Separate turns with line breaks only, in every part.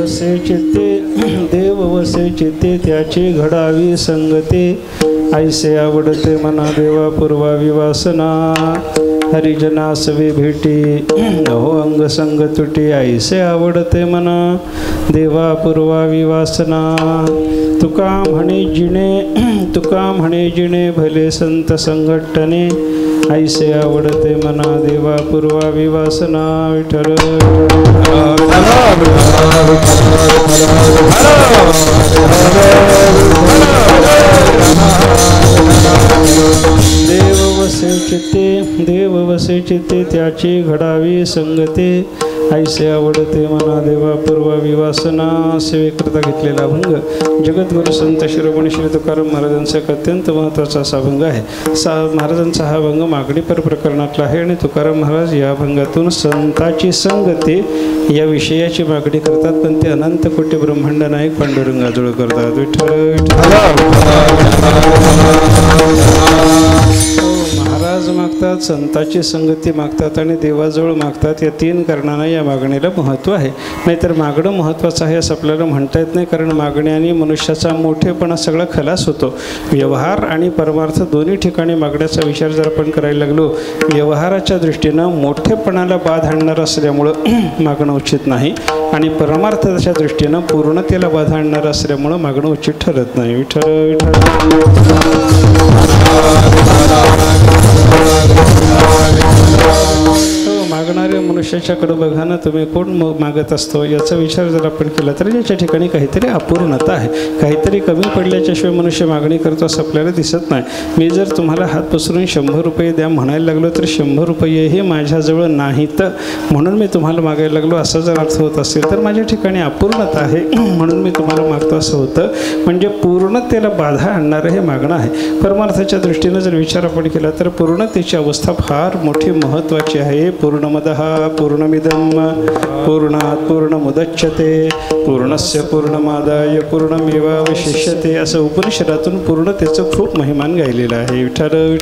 वसे चित्ते देव वसे चित्ते त्याची घडावी संगते ऐसे आवडते मना देवा पूर्वावी वासना हरिजनासवे भेटी अहो अंग संग तुटी ऐसे आवडते मना देवा पूर्वावी वासना तुका म्हणे जिणे भले संत संघटने ऐसे आवडते मना देवा पूर्वावी वासना विठ्ठल देव वसे चित्ते त्याची घडावी संगते ऐसे आवडते मना देवा पूर्वावी वासना सेवेकरता घेतलेला अभंग जगद्गुरु संत शिरोमणी श्री तुकाराम महाराजांचा एक अत्यंत महत्त्वाचा असा अभंग आहे. महाराजांचा हा अभंग मागणीपर प्रकरणातला आहे आणि तुकाराम महाराज या अभंगातून संताची संगती या विषयाची मागणी करतात, पण ते अनंत कोटी ब्रह्मांड नायक पांडुरंगाजवळ करतात. विठ्ठल महाराज मागतात, संताची संगती मागतात आणि देवाजवळ मागतात. या तीन कारणांना या मागणीला महत्त्व आहे. नाहीतर मागणं महत्त्वाचं आहे असं आपल्याला म्हणता येत नाही, कारण मागण्याने मनुष्याचा मोठेपणा सगळा खलास होतो. व्यवहार आणि परमार्थ दोन्ही ठिकाणी मागण्याचा विचार जर आपण करायला लागलो, व्यवहाराच्या दृष्टीनं मोठेपणाला बाध आणणार असल्यामुळं मागणं उचित नाही आणि परमार्थाच्या दृष्टीनं पूर्णतेला बाधा आणणार असल्यामुळं मागणं उचित ठरत नाही. विठ्ठल मागणाऱ्या मनुष्याच्याकडे बघा ना, तुम्ही कोण मागत असतो याचा विचार जर आपण केला तर याच्या ठिकाणी काहीतरी अपूर्णता आहे, काहीतरी कमी पडल्याच्याशिवाय मनुष्य मागणी करतो असं आपल्याला दिसत नाही. मी जर तुम्हाला हात पसरून 100 रुपये द्या म्हणायला लागलो तर 100 रुपयेही माझ्याजवळ नाहीत म्हणून मी तुम्हाला मागायला लागलो असा जर अर्थ होत असेल तर माझ्या ठिकाणी अपूर्णता आहे म्हणून मी तुम्हाला मागतो असं होतं. म्हणजे पूर्णतेला बाधा आणणारं हे मागणं आहे. परमार्थाच्या दृष्टीनं जर विचार आपण केला तर पूर्णतेची अवस्था फार मोठी महत्त्वाची आहे. पूर्णमदः पूर्णमिदं पूर्णात् पूर्णमुदच्यते पूर्णस्य पूर्णमादाय पूर्णमेवावशिष्यते असं उपनिषदातून पूर्णतेचं खूप महिमान गायलेलं आहे. विठ्ठल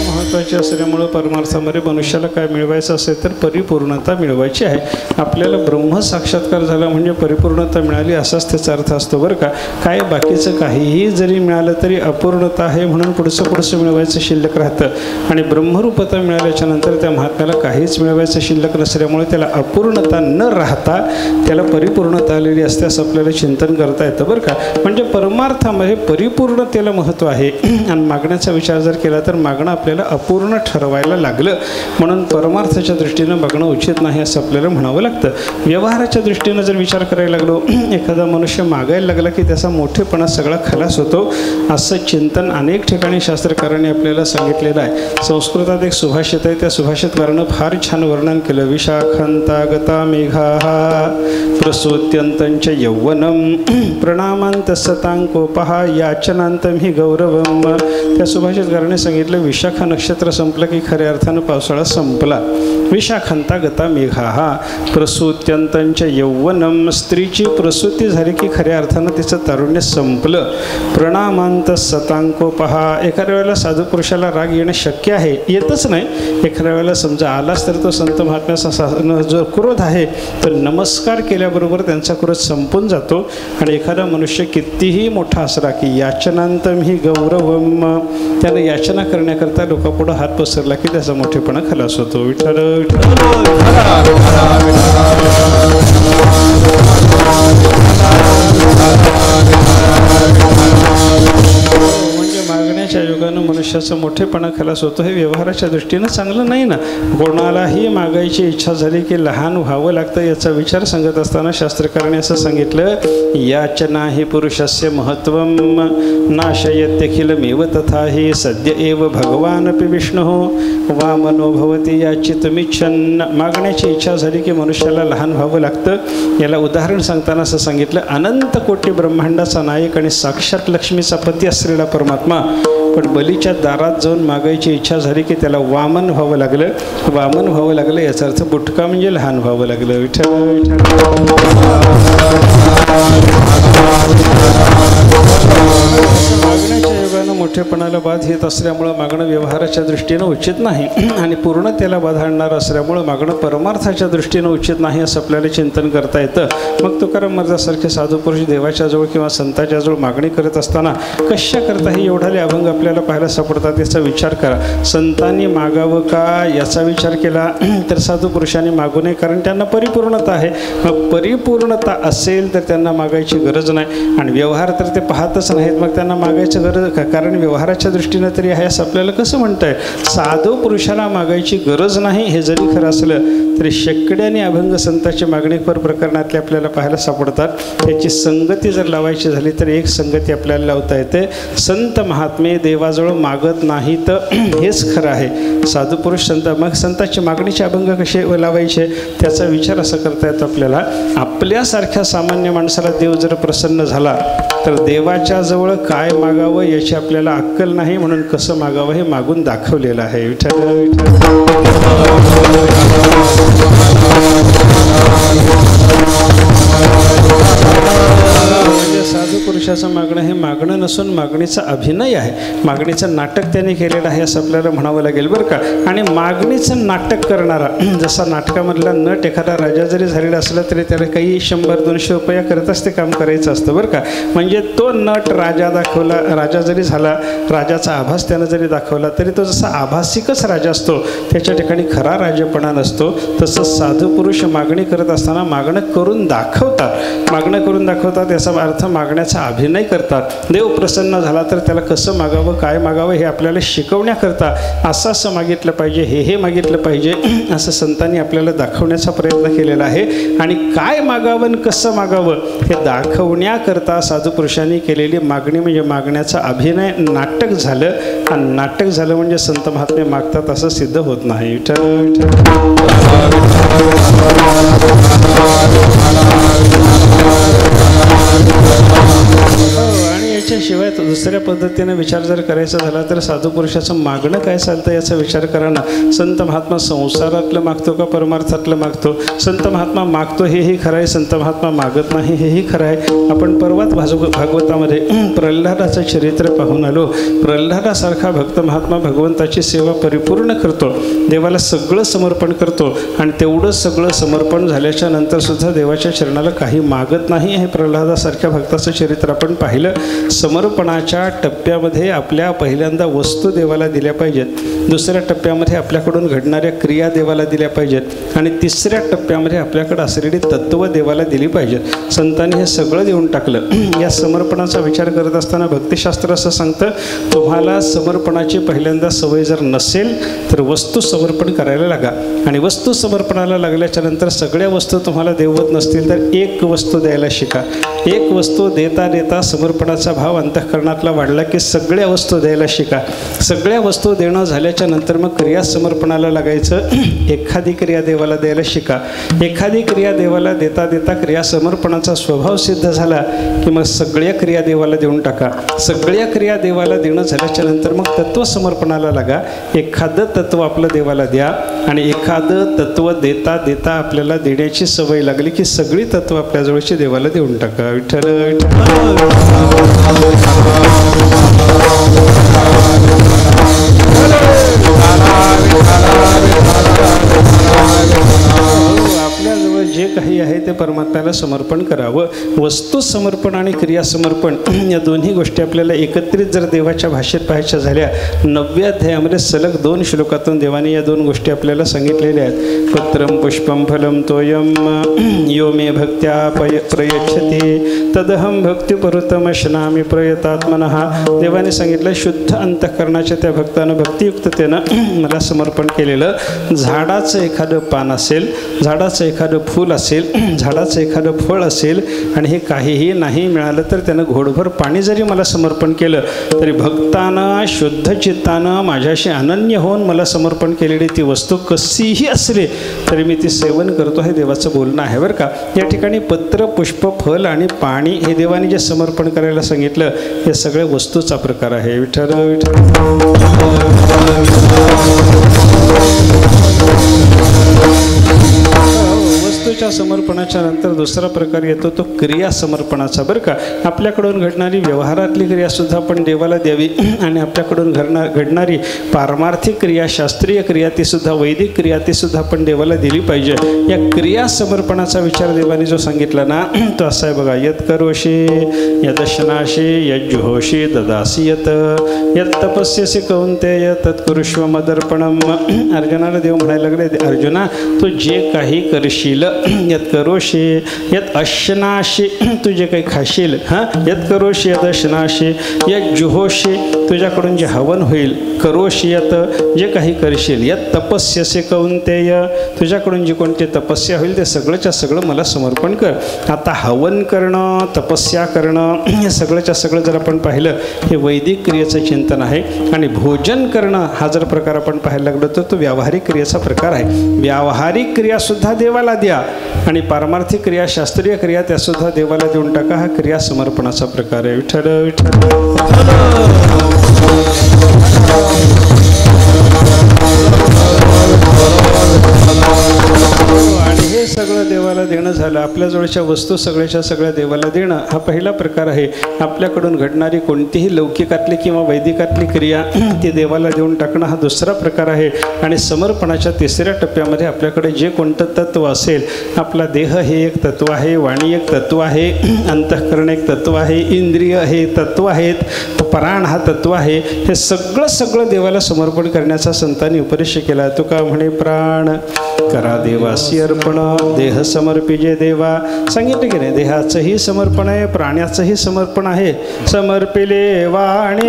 महत्त्वाची असल्यामुळं परमार्थामध्ये मनुष्याला काय मिळवायचं असेल तर परिपूर्णता मिळवायची आहे. आपल्याला ब्रह्म साक्षात्कार झाला म्हणजे परिपूर्णता मिळाली असाच त्याचा अर्थ असतो बरं का. काय बाकीचं काहीही जरी मिळालं तरी अपूर्णता आहे म्हणून पुढचं मिळवायचं शिल्लक राहतं आणि ब्रह्मरूपता मिळाल्याच्या नंतर त्या महात्म्याला काहीच मिळवायचं शिल्लक नसल्यामुळे त्याला अपूर्णता न राहता त्याला परिपूर्णता आलेली असते असं आपल्याला चिंतन करता येतं बरं का. म्हणजे परमार्थामध्ये परिपूर्णतेला महत्त्व आहे आणि मागण्याचा विचार जर केला तर मागणं आपल्याला अपूर्ण ठरवायला लागलं म्हणून परमार्थाच्या दृष्टीनं बघणं उचित नाही असं आपल्याला म्हणावं लागतं. व्यवहाराच्या दृष्टीनं जर विचार करायला लागलो, एखादा मनुष्य मागायला लागला की त्याचा मोठेपणा सगळा खलास होतो असं चिंतन अनेक ठिकाणी शास्त्रकारांनी आपल्याला सांगितलेलं आहे. संस्कृतात एक सुभाषित आहे, त्या सुभाषितकारानं फार छान वर्णन केलं. विशाखांतागता मेघाः प्रसूत्यंतंच यौवनं प्रणामांत सतांकोपः याचनांतं हि गौरवम्. त्या सुभाषितकाराने सांगितलं विशाखा नक्षत्र संपलं की खऱ्या अर्थानं पावसाळा संपला. विशाखांता गता मेघाः प्रसूत्यंतंच यौवनं स्त्रीची प्रसूती झाली की खऱ्या अर्थानं तिचं तारुण्य संपलं. प्रणामांत सतांकोपः एखाद्या वेळेला साधू पुरुषाला राग येणं शक्य आहे, येतच नाही. एखाद्या वेळेला समजा आलाच तर तो संत महात्म्याचा जो क्रोध आहे तर नमस्कार केल्याबरोबर त्यांचा क्रोध संपून जातो. आणि एखादा मनुष्य कितीही मोठा असला की याचनांतम ही गौरवम त्यानं याचना करण्याकरता लोकांपुढं हात पसरला की त्याचा मोठेपणा खलास होतो. विठ्ठल म्हणजे मागण्याच्या योगानं मनुष्याचा मोठेपणा खलास होतो. हे व्यवहाराच्या दृष्टीनं चांगलं नाही ना. कोणालाही मागायची इच्छा झाली की लहान व्हावं लागतं याचा विचार सांगत असताना शास्त्रकाराने असं सांगितलं याचना ही पुरुषस्य महत्त्वं नाशयत्यखिलमेव तथा हि सद्य एव भगवानपि विष्णुः वामनो भवति याचितुमिच्छन्. मागण्याची इच्छा झाली की मनुष्याला लहान व्हावं लागतं. याला उदाहरण सांगताना असं सांगितलं अनंत कोटी ब्रह्मांडाचा नायक आणि साक्षात लक्ष्मीचा पती असलेला परमात्मा पण बलीच्या दारात जाऊन मागायची इच्छा झाली की त्याला वामन व्हावं लागलं. वामन व्हावं लागलं याचा अर्थ बुटका म्हणजे लहान व्हावं लागलं. विठ्ठल विठ्ठल मोठेपणाला बाध येत असल्यामुळं मागणं व्यवहाराच्या दृष्टीनं उचित नाही आणि पूर्णतेला बाधा आणणार असल्यामुळं मागणं परमार्थाच्या दृष्टीनं उचित नाही असं आपल्याला चिंतन करता येतं. मग तुकाराम महाराजासारखे साधू पुरुष देवाच्याजवळ किंवा संतांच्याजवळ मागणी करत असताना कशा करताही एवढाले अभंग आपल्याला पाहायला सापडतात याचा विचार करा. संतांनी मागावं का याचा विचार केला तर साधू पुरुषांनी मागू नये, कारण त्यांना परिपूर्णता आहे. मग परिपूर्णता असेल तर त्यांना मागायची गरज नाही आणि व्यवहार तर ते पाहतच नाहीत, मग त्यांना मागायची गरज का? कारण व्यवहाराच्या दृष्टीनं तरी आहे असं आपल्याला कसं म्हणता येईल? साधू पुरुषाला मागायची गरज नाही हे जरी खरं असलं तरी शेकड्याने अभंग संतांची मागणीपर प्रकरणातले आपल्याला पाहायला सापडतात. त्याची संगती जर लावायची झाली तर एक संगती आपल्याला लावता येते. संत महात्मे देवाजवळ मागत नाही तर हेच खरं आहे. साधू पुरुष संत, मग संतांची मागणीचे अभंग कसे लावायचे त्याचा विचार असा करता येतो आपल्याला. आपल्यासारख्या सामान्य माणसाला देव जर प्रसन्न झाला तर देवाच्या जवळ काय मागावं याची आपल्याला अक्कल नाही, म्हणून कसं मागावं हे मागून दाखवलेलं आहे. विठ्ठल साधू पुरुषाचं मागणं हे मागणं नसून मागणीचा अभिनय आहे, मागणीचं नाटक त्याने केलेलं आहे असं आपल्याला म्हणावं लागेल बरं का. आणि मागणीचं नाटक करणारा, जसा नाटकामधला नट एखादा राजा जरी झालेला असला तरी त्याला काही 100-200 रुपया करतच ते काम करायचं असतं बरं का. म्हणजे तो नट राजा दाखवला, राजा जरी झाला, राजाचा आभास त्यानं जरी दाखवला तरी तो जसा आभासिकच राजा असतो, त्याच्या ठिकाणी खरा राजेपणा नसतो. तसंच साधू पुरुष मागणी करत असताना मागणं करून दाखवतात. मागणं करून दाखवतात याचा अर्थ मागण्याचा अभिनय करतात. देव प्रसन्न झाला तर त्याला कसं मागावं, काय मागावं हे आपल्याला शिकवण्याकरता असं मागितलं पाहिजे, हे मागितलं पाहिजे असं संतांनी आपल्याला दाखवण्याचा प्रयत्न केलेला आहे. आणि काय मागावं आणि कसं मागावं हे दाखवण्याकरता साधू पुरुषांनी केलेली मागणी म्हणजे मागण्याचा अभिनय नाटक झालं. आणि नाटक झालं म्हणजे संत महात्मे मागतात असं सिद्ध होत नाही. आणि याच्याशिवाय दुसऱ्या पद्धतीने विचार जर करायचा झाला तर साधू पुरुषाचं मागणं काय चालतं याचा विचार करा ना. संत महात्मा संसारातलं मागतो का परमार्थातलं मागतो? संत महात्मा मागतो हेही खरं आहे, संत महात्मा मागत नाही हेही खरं आहे. आपण परवाच भागवतामध्ये प्रल्हादाचं चरित्र पाहून आलो. प्रल्हादासारखा भक्त महात्मा भगवंताची सेवा परिपूर्ण करतो, देवाला सगळं समर्पण करतो आणि तेवढं सगळं समर्पण झाल्याच्या नंतर सुद्धा देवाच्या चरणाला काही मागत नाही. हे प्रल्हादासारख्या भक्ताचं चरित्र आपण पाहिलं. समर्पणाच्या टप्प्यामध्ये आपल्या पहिल्यांदा वस्तू देवाला दिल्या पाहिजेत, दुसऱ्या टप्प्यामध्ये आपल्याकडून घडणाऱ्या क्रिया देवाला दिल्या पाहिजेत आणि तिसऱ्या टप्प्यामध्ये आपल्याकडे असलेली तत्त्व देवाला दिली पाहिजेत. संतांनी हे सगळं देऊन टाकलं. या समर्पणाचा विचार करत असताना भक्तिशास्त्र असं सांगतं, तुम्हाला समर्पणाची पहिल्यांदा सवय जर नसेल तर वस्तू समर्पण करायला लागा आणि वस्तू समर्पणाला लागल्याच्या नंतर सगळ्या वस्तू तुम्हाला देवत नसतील तर एक वस्तू द्यायला शिका. एक वस्तू देता देता समर्पणाचा भाव अंतःकरणातला वाढला की सगळ्या वस्तू द्यायला शिका. सगळ्या वस्तू देणं झाल्याच्या नंतर मग क्रिया समर्पणाला लागायचं. एखादी क्रिया देवाला द्यायला शिका. एखादी क्रिया देवाला देता देता क्रिया समर्पणाचा स्वभाव सिद्ध झाला की मग सगळ्या क्रिया देवाला देऊन टाका. सगळ्या क्रिया देवाला देणं झाल्याच्या नंतर मग तत्व समर्पणाला लागा. एखादं तत्व आपलं देवाला द्या आणि एखादं तत्व देता देता आपल्याला देण्याची सवय लागली की सगळी तत्व आपल्याजवळची देवाला देऊन टाका. विठ्ठल आपल्याजवळ जे काही आहे ते परमात्म्याला समर्पण करावं. वस्तू समर्पण आणि क्रिया समर्पण या दोन्ही गोष्टी आपल्याला एकत्रित जर देवाच्या भाषेत पाहायच्या झाल्या 9व्या अध्यायामध्ये सलग 2 श्लोकातून देवाने या 2 गोष्टी आपल्याला सांगितलेल्या आहेत. पत्रम पुष्पम फलम तोयम यो मे भक्त्या प्रयच्छति तदहम भक्तिपरुतमश्नामी प्रयतात्मनः. देवाने सांगितलं शुद्ध अंतःकरणाच्या त्या भक्तानं भक्तियुक्ततेनं मला समर्पण केलेलं. झाडाचं एखादं पान असेल, झाडाचं एखादं फूल असेल, झाडाचं एखादं फळ असेल आणि हे काहीही नाही मिळालं तर त्यानं घोडभर पाणी जरी मला समर्पण केलं तरी भक्तानं शुद्ध चित्तानं माझ्याशी अनन्य होऊन मला समर्पण केलेली ती वस्तू कशीही असली तरी मी ती सेवन करतो. हे देवाचं बोलणं आहे बरं का. या ठिकाणी पत्र पुष्प फल आणि पाणी हे देवाने जे समर्पण करायला सांगितलं हे सगळ्या वस्तूचा प्रकार आहे. विठ्ठल वस्तू वस्तूच्या समर्पणाच्या नंतर दुसरा प्रकार येतो तो क्रिया समर्पणाचा बरं का. आपल्याकडून घडणारी व्यवहारातली क्रियासुद्धा आपण देवाला द्यावी आणि आपल्याकडून घडणारी पारमार्थिक क्रिया, शास्त्रीय क्रिया, तीसुद्धा वैदिक क्रिया, तीसुद्धा आपण देवाला दिली पाहिजे. या क्रिया समर्पणाचा विचार देवाने जो सांगितला ना तो असा आहे बघा. यत करोशी यदशनाशी यज्जुहोशी ददासी यत यत तपस्यसी कौंतेय तत्कुरुष्व मदर्पणम. अर्जुनाला देव म्हणायला लागले, अर्जुना तू जे काही करशील, यत करोशी यत अशनाशी, तू जे काही खाशील, यत करोशी यत अशनाशी यत जुहोशी, तुझ्याकडून जे हवन होईल, करोशी यत जे काही करशील, यत तपस्यसे कौंतेय, तुझ्याकडून जी कोणती तपस्या होईल ते सगळंच्या सगळं मला समर्पण कर. आता हवन करणं, तपस्या करणं हे सगळंच्या सगळं जर आपण पाहिलं हे वैदिक क्रियेचं चिंतन आहे. आणि भोजन करणं हा जर प्रकार आपण पाहायला लागलो तर तो व्यावहारिक क्रियेचा प्रकार आहे. व्यावहारिक क्रियासुद्धा देवाला द्या आणि पारमार्थिक क्रिया, शास्त्रीय क्रिया त्यासुद्धा देवाला देऊन टाका. हा क्रिया समर्पणाचा प्रकार आहे. विठ्ठल विठ्ठल. आणि हे सगळं देवाला देणं झालं. आपल्याजवळच्या वस्तू सगळ्याच्या सगळ्या देवाला देणं हा पहिला प्रकार आहे. आपल्याकडून घडणारी कोणतीही लौकिकातली किंवा वैदिकातली क्रिया ती देवाला देऊन टाकणं हा दुसरा प्रकार आहे. आणि समर्पणाच्या तिसऱ्या टप्प्यामध्ये आपल्याकडे जे कोणतं तत्व असेल, आपला देह हे एक तत्व आहे, वाणी एक तत्व आहे, अंतःकरण एक तत्व आहे, इंद्रिय हे तत्व आहेत, प्राण हा तत्व आहे, हे सगळं देवाला समर्पण करण्याचा संतांनी उपदेश केला. तुका म्हणे प्राण करा देवासी अर्पण, देह समर्पिजे देवा. सांगितलं की नाही, देहाचंही समर्पण आहे, प्राण्याचंही समर्पण आहे. समर्पिले वाणी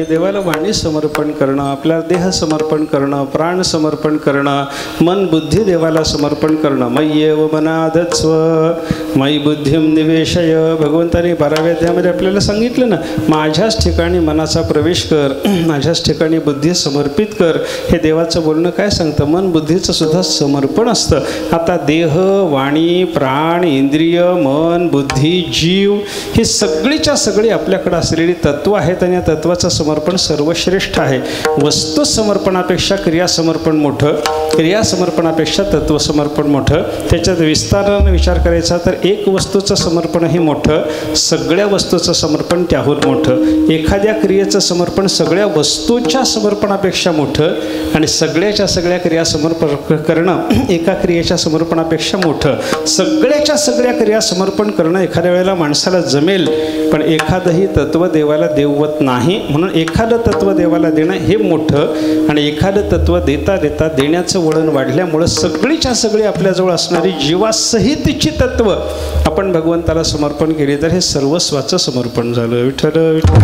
देवाला वाणी समर्पण करणं, आपला देह समर्पण करणं, प्राण समर्पण करणं, मन बुद्धी देवाला समर्पण करणं. मय्येव मनाधत्स्व मयि बुद्धिम निवेशय. भगवंताने 12व्या अध्यायामध्ये आपल्याला सांगितलं ना, माझ्याच ठिकाणी मनाचा प्रवेश कर, माझ्याच ठिकाणी बुद्धी समर्पित कर. हे देवाचं बोलणं काय सांगतं? मन बुद्धीचं सुद्धा समर्पण असतं. आता देह, वाणी, प्राण, इंद्रिय, मन, बुद्धी, जीव ही सगळीच्या सगळी आपल्याकडे असलेली तत्व आहेत आणि या तत्वाचं समर्पण सर्वश्रेष्ठ आहे. वस्तू समर्पणापेक्षा क्रिया समर्पण मोठं, क्रिया समर्पणापेक्षा तत्व समर्पण मोठं. त्याच्यात विस्ताराने विचार करायचा तर एक वस्तूचं समर्पण हे मोठं, सगळ्या वस्तूचं समर्पण त्याहून मोठं. एखाद्या क्रियेचं समर्पण सगळ्या वस्तूच्या समर्पणापेक्षा मोठं आणि सगळ्याच्या सगळ्या क्रिया समर्पण करणं एका क्रियेच्या समर्पणापेक्षा मोठं. सगळ्याच्या सगळ्या क्रिया समर्पण करणं एखाद्या वेळेला माणसाला जमेल, पण एखादंही तत्व देवाला देवत नाही. म्हणून एखादं तत्व देवाला देणं हे मोठं आणि एखादं तत्व देता देता देण्याचं वळण वाढल्यामुळं सगळीच्या सगळी आपल्याजवळ असणारी जीवासहितची तत्व आपण भगवंताला समर्पण केली तर हे सर्वस्वाचं समर्पण झालं. विठ्ठल विठ्ठल.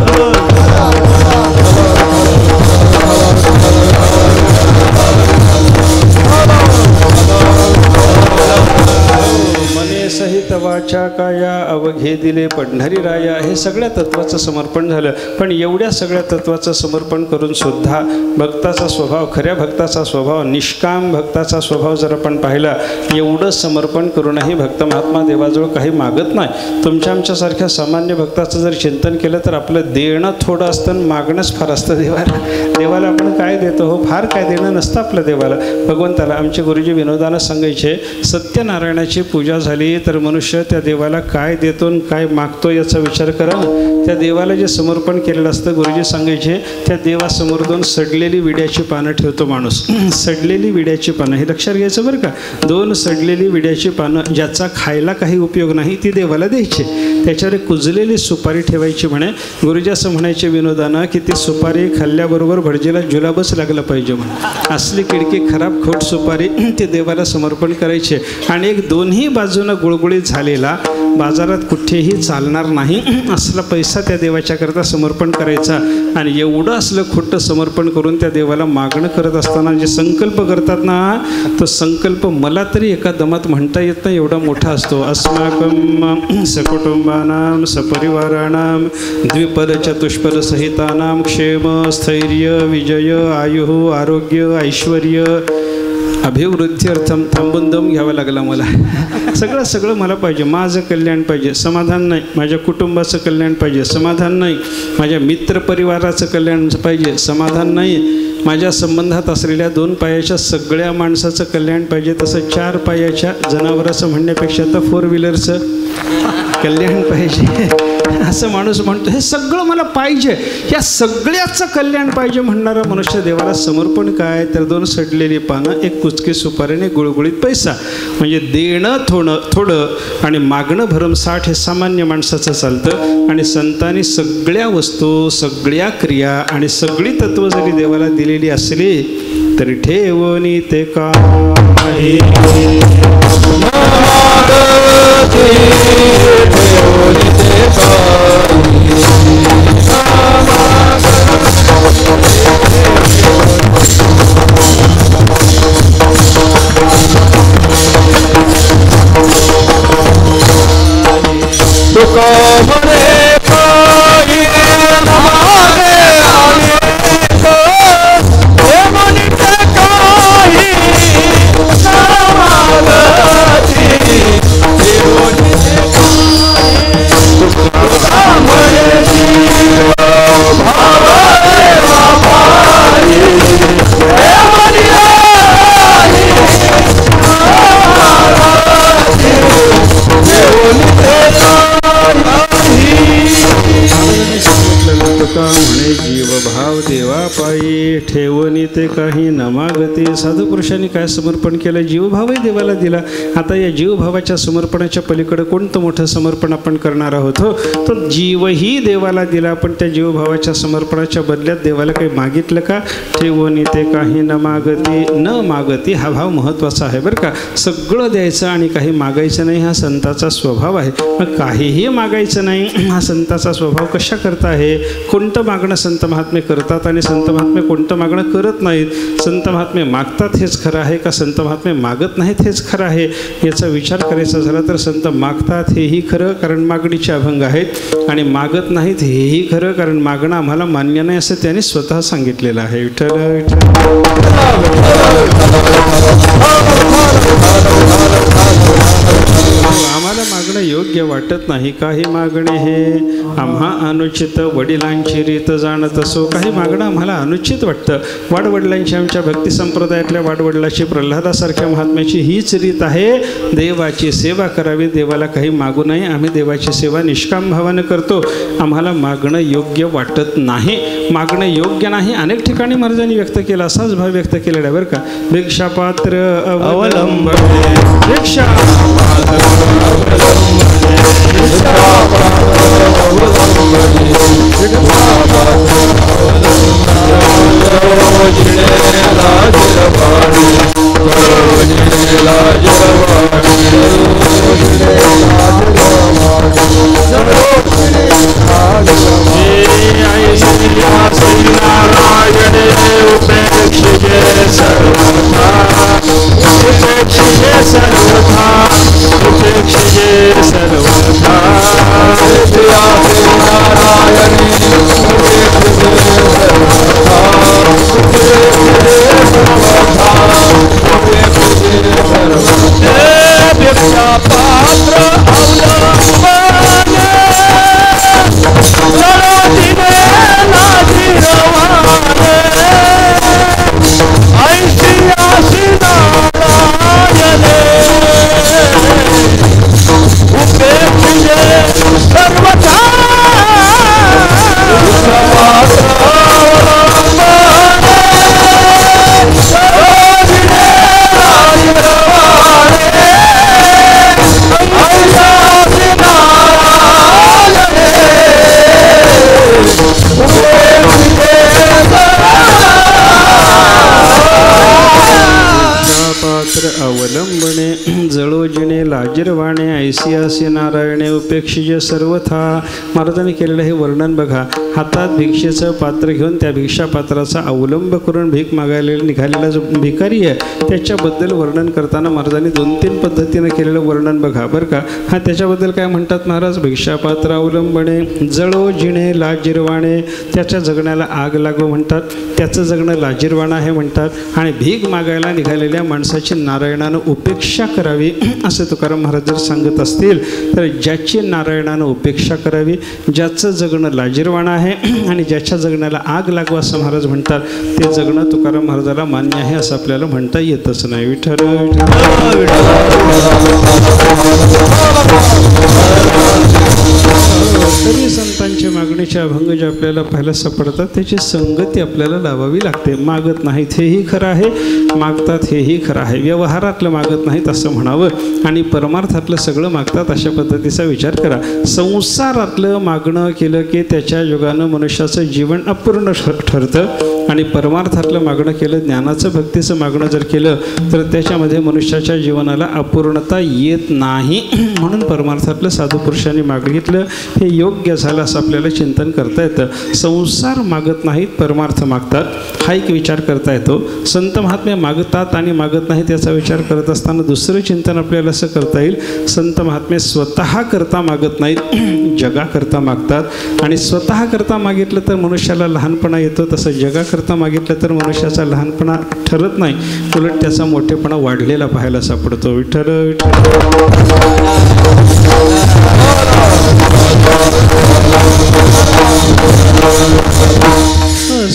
मने सहित वाचा काया अवघे दिले पढणारी राया. हे सगळ्या तत्वाचं समर्पण झालं. पण एवढ्या सगळ्या तत्वाचं समर्पण करून सुद्धा भक्ताचा स्वभाव, खऱ्या भक्ताचा स्वभाव, निष्काम भक्ताचा स्वभाव जर आपण पाहिला, एवढं समर्पण करूनही भक्त महात्मा देवाजवळ काही मागत नाही. तुमच्या आमच्यासारख्या सामान्य भक्ताचं जर चिंतन केलं तर आपलं देणं थोडं असतं आणि मागणंच फार असतं देवाला. देवाला आपण काय देतो हो? फार काय देणं नसतं आपलं देवाला. भगवंताला आमचे गुरुजी विनोदानं सांगायचे, सत्यनारायणाची पूजा झाली तर मनुष्य मनुष्य त्या देवाला काय देतो आणि काय मागतो याचा विचार करा ना. त्या देवाला जे समर्पण केलेलं असतं, गुरुजी सांगायचे, त्या देवासमोर 2 सडलेली विड्याची पानं ठेवतो माणूस. सडलेली विड्याची पानं, हे लक्षात घ्यायचं बरं का. 2 सडलेली विड्याची पानं ज्याचा खायला काही उपयोग नाही ती देवाला द्यायची. त्याच्यावर कुजलेली सुपारी ठेवायची म्हणे. गुरुजी असं म्हणायचे विनोदानं की ती सुपारी खाल्ल्याबरोबर भटजीला जुलाबच लागला पाहिजे म्हणे. असली किडकी खराब खोट सुपारी ते देवाला समर्पण करायचे. आणि एक दोन्ही बाजूनं गुळगुळीत झालेला, बाजारात कुठेही चालणार नाही असला पैसा त्या देवाच्या करता समर्पण करायचा. आणि एवढं असलं खोटं समर्पण करून त्या देवाला मागणं करत असताना जे संकल्प करतात ना, तो संकल्प मला तरी एका दमात म्हणता येत नाही एवढा मोठा असतो. अस्माकं सकुटुंबानां सपरिवाराणां द्विपद चतुष्पद सहितानां क्षेम स्थैर्य विजय आयुः आरोग्य ऐश्वर्य अभिवृद्धीर्थम. थांबून दम घ्यावा लागला मला. सगळं मला पाहिजे. माझं कल्याण पाहिजे, समाधान नाही. माझ्या कुटुंबाचं कल्याण पाहिजे, समाधान नाही. माझ्या मित्रपरिवाराचं कल्याण पाहिजे, समाधान नाही. माझ्या संबंधात असलेल्या 2 पायाच्या सगळ्या माणसाचं कल्याण पाहिजे. तसं 4 पायाच्या जनावराचं म्हणण्यापेक्षा तर 4 व्हीलरचं कल्याण पाहिजे असं माणूस म्हणतो. हे सगळं मला पाहिजे, या सगळ्याचं कल्याण पाहिजे म्हणणारा मनुष्य देवाला समर्पण काय तर 2 सडलेली पानं, 1 कुचकी सुपारीने गुळगुळीत पैसा. म्हणजे देणं थोडं आणि मागणं भरमसाठ हे सामान्य माणसाचं चालतं. आणि संतांनी सगळ्या वस्तू, सगळ्या क्रिया आणि सगळी तत्त्व जरी देवाला दिलेली असली तरी ठेवणी ते काही जीवभाव देवापायी ठेवणी ते काही नमागती. साधू पुरुषांनी काय समर्पण केलं? जीवभावही देवाला दिला. आता या जीवभावाच्या समर्पणाच्या पलीकडे कोणतं मोठं समर्पण आपण करणार आहोत? तो जीवही देवाला दिला, पण त्या जीवभावाच्या समर्पणाच्या बदल्यात देवाला काही मागितलं का? ठेवणी ते काही न मागती हा भाव महत्त्वाचा आहे बरं का. सगळं द्यायचं आणि काही मागायचं नाही हा संताचा स्वभाव आहे. मग काहीही मागायचं नाही हा संताचा स्वभाव कशा करता आहे? कोणतं मागणं संत महात्मे करतात आणि संत महात्मे कोणतं मागणं करत नाहीत? संत महात्मे मागतात हेच खरं आहे का संत महात्मे मागत नाहीत हेच खरं आहे? याचा विचार करायचा झाला तर संत मागतात हेही खरं, कारण मागणीचे अभंग आहेत, आणि मागत नाहीत हेही खरं, कारण मागणं आम्हाला मान्य नाही असं त्यांनी स्वतः सांगितलेलं आहे. विठ्ठल आम्हाला मागणं योग्य वाटत नाही. काही मागणे हे आम्हा अनुचित वडिलांची रीत जाणत असो. काही मागणं आम्हाला अनुचित वाटतं. वाडवडिलांची, आमच्या भक्ती संप्रदायातल्या वाडवडिलाची, प्रल्हादासारख्या महात्म्याची हीच रीत आहे. देवाची सेवा करावी, देवाला काही मागू नये. आम्ही देवाची सेवा निष्काम भावानं करतो. आम्हाला मागणं योग्य वाटत नाही. मागणं योग्य नाही अनेक ठिकाणी महाराजांनी व्यक्त केला, असाच भाव व्यक्त केलेला आहे बरं का. भिक्षापात्र अवलंब
नारायणी
तर अवलंबणे जळोजिणे लाजिरवाणे ऐसी असे नारायणे उपेक्षिजे सर्वथा. महाराजांनी केलेलं हे वर्णन बघा. हातात भिक्षेचं पात्र घेऊन त्या भिक्षा पात्राचा अवलंब करून भीक मागायला निघालेला जो भिकारी आहे त्याच्याबद्दल वर्णन करताना महाराजांनी 2-3 पद्धतीने केलेलं वर्णन बघा बरं का. हा त्याच्याबद्दल काय म्हणतात महाराज. भिक्षापात्र अवलंबणे जळोजिणे लाजिरवाणे, त्याच्या जगण्याला आग लागो म्हणतात, त्याचं जगणं लाजिरवाणं आहे म्हणतात. आणि भीक मागायला निघालेल्या माणसाची नारायणानं उपेक्षा करावी असं तुकाराम महाराज जर सांगत असतील तर ज्याची नारायणानं उपेक्षा करावी, ज्याचं जगणं लाजिरवाणं आहे आणि ज्याच्या जगण्याला आग लागो असं महाराज म्हणतात, ते जगणं तुकाराम महाराजाला मान्य आहे असं आपल्याला म्हणता येतच नाही. विठ्ठल तरी संतांच्या मागणीचे अभंग जे आपल्याला पाहायला सापडतात त्याची संगती आपल्याला लावावी लागते. मागत नाहीत हेही खरं आहे, मागतात हेही खरं आहे. व्यवहारातलं मागत नाहीत असं म्हणावं आणि परमार्थातलं सगळं मागतात अशा पद्धतीचा विचार करा. संसारातलं मागणं केलं की त्याच्या योगानं मनुष्याचं जीवन अपूर्ण ठरतं आणि परमार्थातलं मागणं केलं, ज्ञानाचं भक्तीचं मागणं जर केलं तर त्याच्यामध्ये मनुष्याच्या जीवनाला अपूर्णता येत नाही. म्हणून परमार्थातलं साधू पुरुषांनी मागितलं हे योग्य झालं असं आपल्याला चिंतन करता येतं. संसार मागत नाहीत, परमार्थ मागतात हा एक विचार करता येतो. संत महात्मे मागतात आणि मागत नाहीत याचा विचार करत असताना दुसरं चिंतन आपल्याला असं करता येईल. संत महात्मे स्वतः करता मागत नाहीत, जगाकरता मागतात. आणि स्वतः करता मागितलं तर मनुष्याला लहानपणा येतो, तसं जगाकरता मागितलं तर मनुष्याचा लहानपणा ठरत नाही, उलट त्याचा मोठेपणा वाढलेला पाहायला सापडतो. विठ्ठल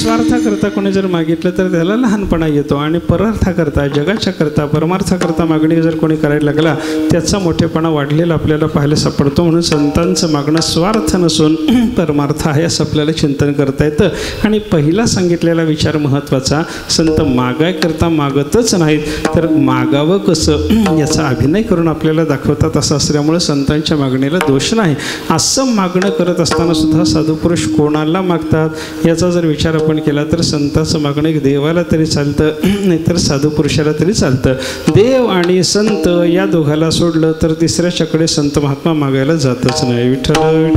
स्वार्थाकरता कोणी जर मागितलं तर त्याला लहानपणा येतो आणि परार्थाकरता जगाच्या करता परमार्थाकरता मागणी जर कोणी करायला लागला त्याचा मोठेपणा वाढलेला आपल्याला पाहायला सापडतो. म्हणून संतांचं मागणं स्वार्थ नसून परमार्थ आहे असं आपल्याला चिंतन करता येतं. आणि पहिला सांगितलेला विचार महत्त्वाचा, संत मागायकरता मागतच नाहीत तर मागावं कसं याचा अभिनय करून आपल्याला दाखवतात. असं असल्यामुळं संतांच्या मागणीला दोष नाही. असं मागणं करत असताना सुद्धा साधुपुरुष कोणाला मागतात याचा जर विचार आपण केला तर संतांचं मागणं एक देवाला तरी चालतं, नाहीतर साधू पुरुषाला तरी चालतं. देव आणि संत या दोघाला सोडलं तर तिसऱ्याच्याकडे संत महात्मा मागायला जातच नाही. विठ्ठल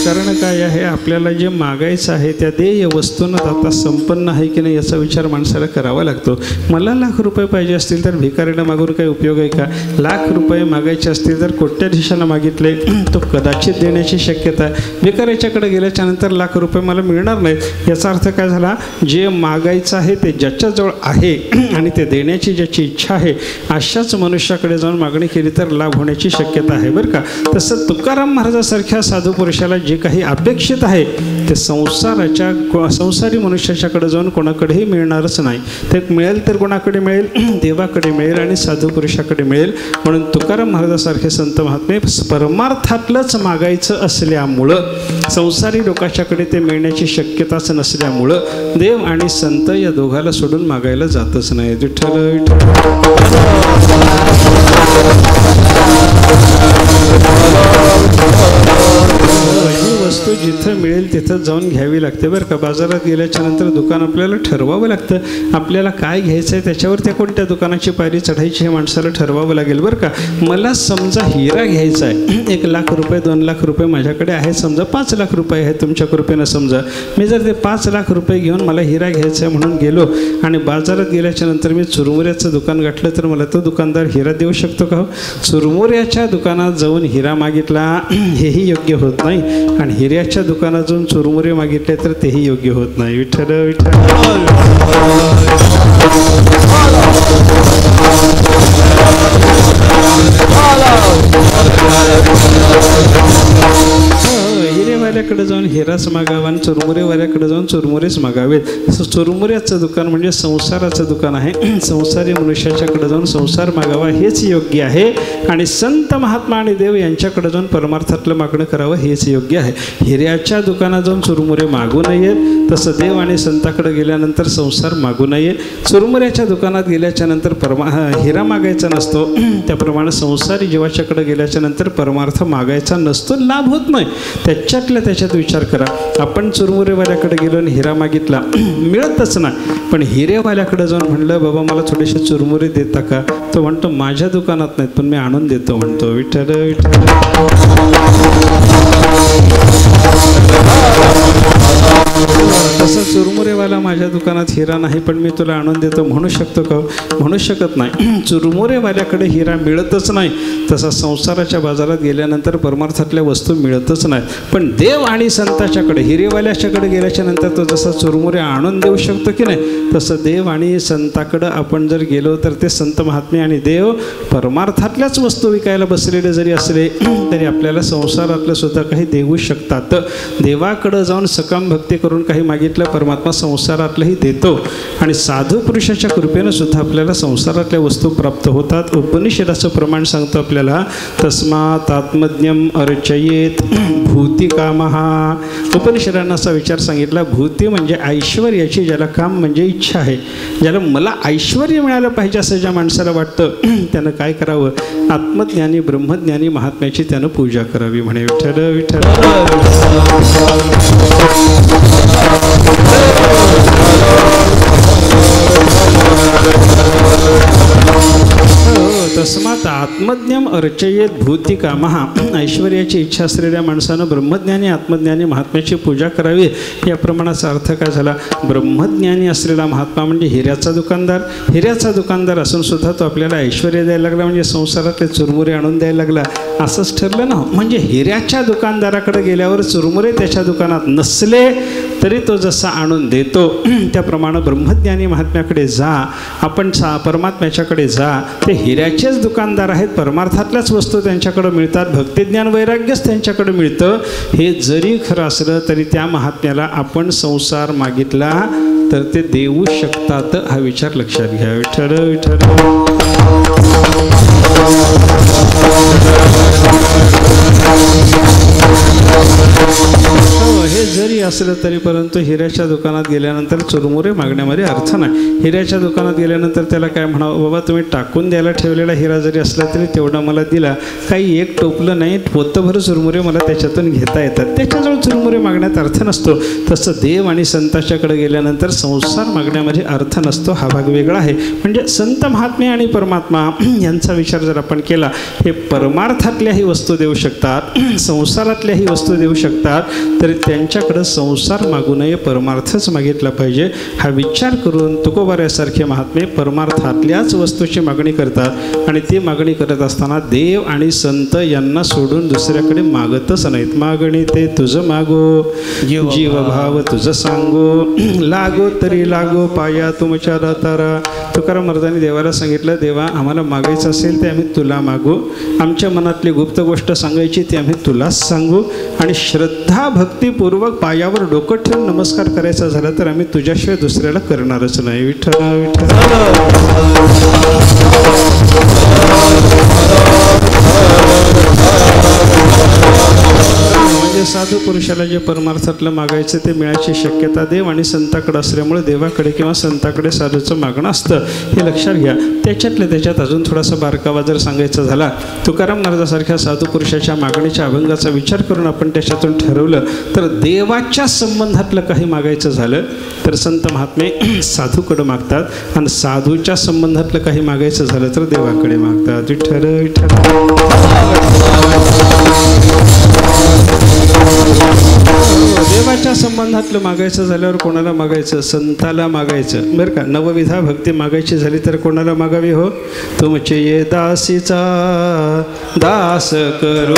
कारण काय आहे, आपल्याला जे मागायचं आहे त्या देय वस्तूनं आता संपन्न आहे की नाही याचा विचार माणसाला करावा लागतो. मला ₹1,00,000 पाहिजे असतील तर भिकारीला मागून काही उपयोग आहे का? ₹1,00,000 मागायचे असतील तर कोट्याधीशानं मागितले तो कदाचित देण्याची शक्यता आहे. भिकाऱ्याच्याकडे गेल्याच्या नंतर ₹1,00,000 मला मिळणार नाहीत. याचा अर्थ काय झाला, जे मागायचं आहे ते ज्याच्याजवळ आहे आणि ते देण्याची ज्याची इच्छा आहे अशाच मनुष्याकडे जाऊन मागणी केली तर लाभ होण्याची शक्यता आहे बरं का. तसं तुकाराम महाराजासारख्या साधू पुरुषाला जे काही अपेक्षित आहे ते संसारी मनुष्याच्याकडे जाऊन कोणाकडेही मिळणारच नाही. ते मिळेल तर कोणाकडे मिळेल, देवाकडे मिळेल आणि साधू पुरुषाकडे मिळेल. म्हणून तुकाराम महाराजासारखे संत महात्मे परमार्थातलंच मागायचं असल्यामुळं, संसारी लोकांच्याकडे ते मिळण्याची शक्यताच नसल्यामुळं देव आणि संत या दोघाला सोडून मागायला जातच नाही. विठ्ठल ही वस्तू जिथं मिळेल तिथं जाऊन घ्यावी लागते बरं का. बाजारात गेल्याच्या नंतर दुकान आपल्याला ठरवावं लागतं. आपल्याला काय घ्यायचं आहे त्याच्यावर त्या कोणत्या दुकानाची पायरी चढायची हे माणसाला ठरवावं लागेल बरं का. मला समजा हिरा घ्यायचा आहे, ₹1,00,000 ₹2,00,000 माझ्याकडे आहे, समजा ₹5,00,000 आहे तुमच्या कृपेनं. समजा मी जर ते ₹5,00,000 घेऊन मला हिरा घ्यायचा आहे म्हणून गेलो आणि बाजारात गेल्याच्या नंतर मी चुरमुऱ्याचं दुकान गाठलं तर मला तो दुकानदार हिरा देऊ शकतो का? चुरमुऱ्याच्या दुकानात जाऊन हिरा मागितला हेही योग्य होत नाही आणि हिऱ्याच्या दुकानात जाऊन चुरमुरे मागितले तर तेही योग्य होत नाही. विठ्ठल हिरेवाल्याकडे जाऊन हिराच मागावा आणि चुरमुरेवाल्याकडे जाऊन चुरमुरेच मागावेत. चुरमुऱ्याचं दुकान म्हणजे संसाराचं दुकान आहे. संसारी मनुष्याच्याकडे जाऊन संसार मागावा हेच योग्य आहे आणि संत महात्मा आणि देव यांच्याकडे जाऊन परमार्थातलं मागणं करावं हेच योग्य आहे. हिऱ्याच्या दुकानात जाऊन चुरमुरे मागू नयेत, तसं देव आणि संताकडे गेल्यानंतर संसार मागू नये. चुरमुऱ्याच्या दुकानात गेल्याच्या नंतर हिरा मागायचा नसतो, त्याप्रमाणे संसारी जीवाच्याकडे गेल्याच्या नंतर परमार्थ मागायचा नसतो, लाभ होत नाही. त्याच्यातल्या त्याच्यात विचार करा. आपण चुरमुरेवाल्याकडे गेलो आणि हिरा मागितला, मिळतच नाही. पण हिरेवाल्याकडे जाऊन म्हणलं बाबा मला थोडेसे चुरमुरे देता का, तो म्हणतो माझ्या दुकानात नाहीत पण मी आणून देतो म्हणतो. विठ्ठल विठ्ठल. तसा चुरमुरेवाला माझ्या दुकानात हिरा नाही पण मी तुला आणून देतो म्हणू शकतो का? म्हणू शकत नाही. चुरमुरेवाल्याकडे हिरा मिळतच नाही. तसा संसाराच्या बाजारात गेल्यानंतर परमार्थातल्या वस्तू मिळतच नाहीत. पण देव आणि संताच्याकडे, हिरेवाल्याच्याकडे गेल्याच्या नंतर तो जसा चुरमुरे आणून देऊ शकतो की नाही, तसं देव आणि संताकडं आपण जर गेलो तर ते संत महात्मे आणि देव परमार्थातल्याच वस्तू विकायला बसलेले जरी असले तरी आपल्याला संसारातलं सुद्धा काही देऊ शकतात. देवाकडं जाऊन सकाम भक्ती करून काही मागितलं परमात्मा संसारातलंही देतो. आणि साधू पुरुषाच्या कृपेनं सुद्धा आपल्याला संसारातल्या वस्तू प्राप्त होतात. उपनिषदाचं प्रमाण सांगतो आपल्याला, तस्मात् आत्मज्ञम अर्चयेत भूती कामहा. उपनिषदांना असा विचार सांगितला, भूती म्हणजे ऐश्वर्याची, ज्याला काम म्हणजे इच्छा आहे, ज्याला मला ऐश्वर्य मिळालं पाहिजे असं ज्या माणसाला वाटतं त्यानं काय करावं, आत्मज्ञानी ब्रह्मज्ञानी महात्म्याची त्यानं पूजा करावी म्हणे. विठ्ठल विठ्ठल. तस्मात आत्मज्ञम अर्चयेत भूती कामहा. ऐश्वर्याची इच्छा असलेल्या माणसानं ब्रह्मज्ञानी आत्मज्ञानी महात्म्याची पूजा करावी. या प्रमाणाचा अर्थ काय झाला? ब्रह्मज्ञानी असलेला महात्मा म्हणजे हिऱ्याचा दुकानदार. हिऱ्याचा दुकानदार असून सुद्धा तो आपल्याला ऐश्वर्य द्यायला लागला, म्हणजे संसारातले चुरमुरे आणून द्यायला लागला, असंच ठरलं ना. म्हणजे हिऱ्याच्या दुकानदाराकडे गेल्यावर चुरमुरे त्याच्या दुकानात नसले तरी तो जसा आणून देतो त्याप्रमाणे ब्रह्मज्ञानी महात्म्याकडे जा, आपण परमात्म्याच्याकडे जा. ते हिऱ्याचेच दुकानदार आहेत, परमार्थातल्याच वस्तू त्यांच्याकडे मिळतात, भक्तिज्ञान वैराग्यच त्यांच्याकडे मिळतं. हे जरी खरं असलं तरी त्या महात्म्याला आपण संसार मागितला तर ते देऊ शकतात, हा विचार लक्षात घ्या. विठ्ठल विठ्ठल. हे जरी असलं तरी परंतु हिऱ्याच्या दुकानात गेल्यानंतर चुरमुरे मागण्यामध्ये अर्थ नाही. हिऱ्याच्या दुकानात गेल्यानंतर त्याला काय म्हणावं, बाबा तुम्ही टाकून द्यायला ठेवलेला हिरा जरी असला तरी तेवढा मला दिला, काही एक टोपलं नाही, पोतभर चुरमुरे मला त्याच्यातून घेता येतात, त्याच्याजवळ चुरमुरे मागण्यात अर्थ नसतो. तसं देव आणि संताच्याकडे गेल्यानंतर संसार मागण्यामध्ये अर्थ नसतो, हा भाग वेगळा आहे. म्हणजे संत महात्मे आणि परमात्मा यांचा विचार जर आपण केला, हे परमार्थातल्याही वस्तू देऊ शकतात, संसारातल्याही वस्तू देऊ शकतात, तरी त्यांच्याकडं संसार मागू नये, परमार्थच मागितला पाहिजे. हा विचार करून तुकोबाऱ्यासारखे महात्मे परमार्थातल्याच वस्तूची मागणी करतात. आणि ती मागणी करत असताना देव आणि संत यांना सोडून दुसऱ्याकडे मागतच नाहीत. मागणी ते तुझं मागो, जीवभाव तुझं सांगो, लागो तरी लागो पाया तुमच्या दातारा. तुकाराम महाराजांनी देवाला सांगितलं, देवा आम्हाला मागायचं असेल ते आम्ही तुला मागू, आमच्या मनातली गुप्त गोष्ट सांगायची ती आम्ही तुलाच सांगू, आणि श्रद्धा भक्तीपूर्वक पायावर डोकं ठेवून नमस्कार करायचा झाला तर आम्ही तुझ्याशिवाय दुसऱ्याला करणारच नाही. विठ्ठल विठ्ठल. म्हणजे साधू पुरुषाला जे परमार्थातलं मागायचं ते मिळायची शक्यता देव आणि संताकडे असल्यामुळे देवाकडे किंवा संताकडे साधूचं मागणं असतं, हे लक्षात घ्या. त्याच्यातल्या त्याच्यात अजून थोडासा बारकावा जर सांगायचा झाला, तुकाराम महाराजासारख्या साधू पुरुषाच्या मागणीच्या अभंगाचा विचार करून आपण त्याच्यातून ठरवलं तर देवाच्या संबंधातलं काही मागायचं झालं तर संत महात्मे साधूकडे मागतात, आणि साधूच्या संबंधातलं काही मागायचं झालं तर देवाकडे मागतात. विठ्ठल विठ्ठल. देवाच्या संबंधातलं मागायचं झाल्यावर कोणाला मागायचं? संताला मागायचं, बरं का. नवविधा भक्ती मागायची झाली तर कोणाला मागावी? हो, तुमचे ये दासीचा दास करू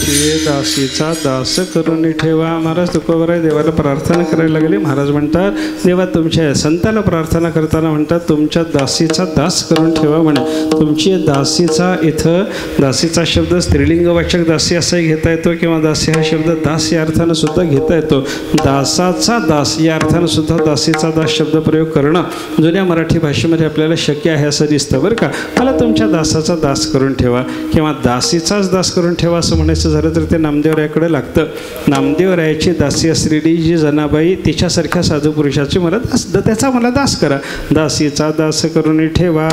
तुमची दासीचा दास करून ठेवा. महाराज तुकोबराय देवाला प्रार्थना करायला लागले. महाराज म्हणतात देवा तुमच्या संताला प्रार्थना करताना म्हणतात तुमच्या दासीचा दास करून ठेवा म्हणे. तुमची दासीचा इथं दासीचा शब्द स्त्रीलिंगवाचक दासी असाही घेता येतो किंवा दासी हा शब्द दास या अर्थानं सुद्धा घेता येतो. दासाचा दास या अर्थानं सुद्धा दासीचा दास शब्द प्रयोग करणं जुन्या मराठी भाषेमध्ये आपल्याला शक्य आहे असं दिसतं बरं का. मला तुमच्या दासाचा दास करून ठेवा किंवा दासीचाच दास करून ठेवा असं म्हणायचं झालं तर ते नामदेवरायाकडे लागतं. नामदेवरायाची दासी असलेली जी जनाबाई तिच्यासारख्या साधू पुरुषाची मला त्याचा मला दास करा. दासीचा दास करून ठेवा,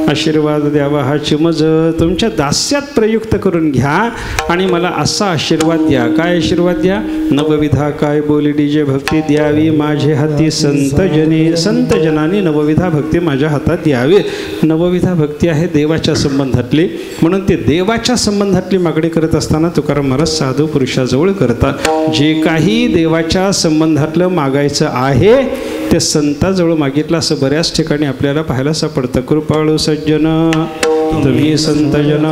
आशीर्वाद द्यावा हा चिमज तुमच्या दास्यात प्रयुक्त करून घ्या आणि मला असा आशीर्वाद द्या. काय आशीर्वाद द्या? नवविधा काय बोलली जे भक्ती द्यावी माझे हाती संतजने. संतजनाने नवविधा भक्ती माझ्या हातात द्यावी. नवविधा भक्ती आहे देवाच्या संबंधातली, म्हणून ते देवाच्या संबंधातली मागणी करत असताना तुकाराम महाराज साधू पुरुषाजवळ करतात. जे काही देवाच्या संबंधातलं मागायचं आहे ते संताजवळ मागितलं असं बऱ्याच ठिकाणी आपल्याला पाहायला सापडतं. कृपाळू सज्जन तुम्ही संतजन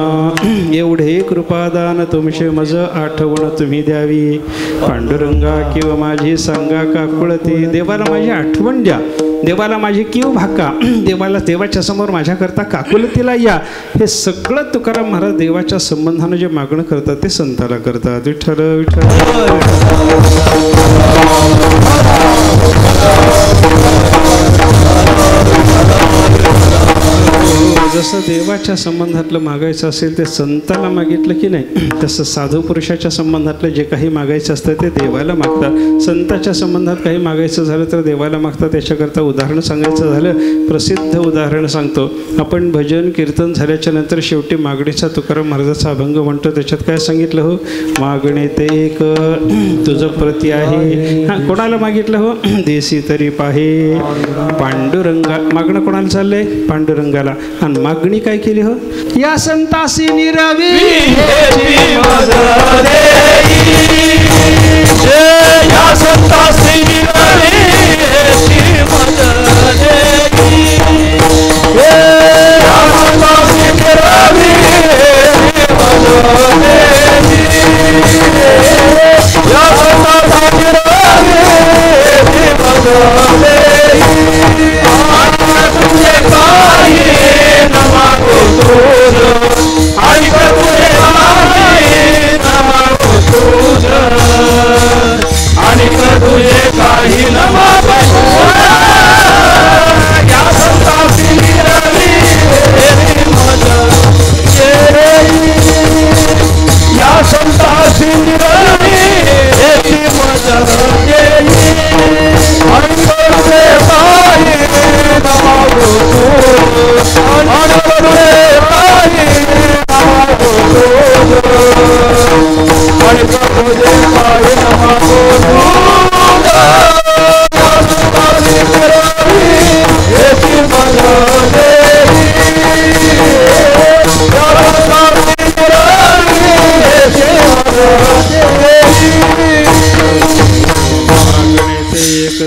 एवढे कृपादान तुमचे मज आठवण तुम्ही द्यावी. पांडुरंगा किंवा माझी सांगा काकुळती. देवाला माझी आठवण द्या, देवाला माझी कीव भाका, देवाला देवाच्या समोर माझ्याकरता काकुलतीला या. हे सगळं तुकाराम महाराज देवाच्या संबंधानं जे मागणं करतात ते संताला करतात. विठ्ठल विठ्ठल. जसं देवाच्या संबंधातलं मागायचं असेल ते संताला मागितलं की नाही, तसं साधू पुरुषाच्या संबंधातलं जे काही मागायचं असतं ते देवाला मागतात. संताच्या संबंधात काही मागायचं झालं तर देवाला मागतात. त्याच्याकरता उदाहरण सांगायचं झालं, प्रसिद्ध उदाहरण सांगतो. आपण भजन कीर्तन झाल्याच्या नंतर शेवटी मागणीचा तुकाराम महाराजाचा अभंग म्हणतो. त्याच्यात काय सांगितलं हो? मागणे ते एक तुझं प्रती आहे. हां, कोणाला मागितलं हो? देसी तरी पाहे पांडुरंगा. मागणं कोणाला चाललंय? पांडुरंगाला. आणि मागणी काय केली हो? या संतासी निरावी
या संतासी निरावी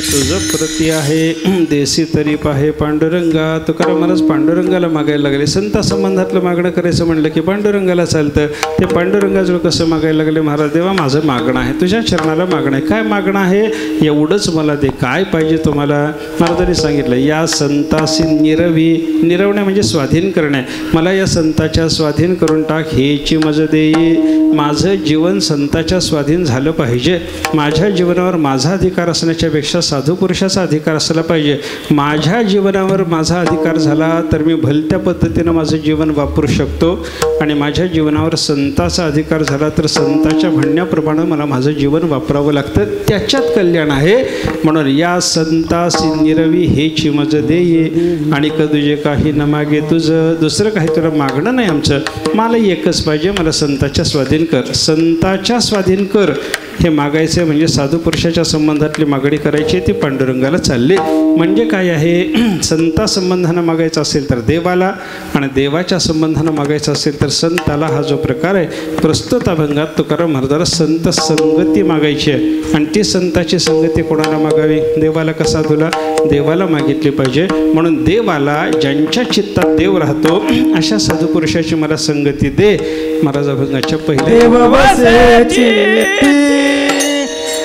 तुझं प्रती आहे देसी तरी पाहे पांडुरंगा. तुकाराम महाराज पांडुरंगाला मागायला लागले. संता संबंधातलं मागणं करायचं म्हणलं की पांडुरंगाला चालतं. ते पांडुरंगाजवळ कसं मागायला लागले? महाराज देवा माझं मागणं आहे, तुझ्या चरणाला मागणं आहे. काय मागणं आहे? एवढंच मला दे. काय पाहिजे तुम्हाला? महाराजांनी सांगितलं या संतासी निरवी. निरवणे म्हणजे स्वाधीन करणे. मला या संताच्या स्वाधीन करून टाक. हेची मज देई. माझं जीवन संताच्या स्वाधीन झालं पाहिजे. माझ्या जीवनावर माझा अधिकार असण्याच्या पेक्षा साधू पुरुषाचा अधिकार असला पाहिजे. माझ्या जीवनावर माझा अधिकार झाला तर मी भलत्या पद्धतीनं माझं जीवन वापरू शकतो आणि माझ्या जीवनावर संताचा अधिकार झाला तर संताच्या म्हणण्याप्रमाणे मला माझं जीवन वापरावं लागतं. त्याच्यात कल्याण आहे. म्हणून या संतासी निरवी हेची मज देये आणि कदुजे काही न मागे तुझं. दुसरं काही तुला मागणं नाही आमचं. मला एकच पाहिजे, मला संताच्या स्वाधीन कर. संताच्या स्वाधीन कर. हे मागायचे म्हणजे साधू पुरुषाच्या संबंधातली मागणी करायची, ती पांडुरंगाला चालली. म्हणजे काय आहे, संता संबंधानं मागायचं असेल तर देवाला, आणि देवाच्या संबंधानं मागायचं असेल तर संताला. हा जो प्रकार आहे प्रस्तुत अभंगात तुकाराम महाराजाला संत संगती मागायची आहे. आणि ती संताची संगती कोणाला मागावी, देवाला का साधूला, देवाला मागितली पाहिजे. म्हणून देवाला ज्यांच्या चित्तात देव राहतो अशा साधू पुरुषाची मला संगती दे. महाराज अभंगाच्या पहिले
देव बसे चित्ती,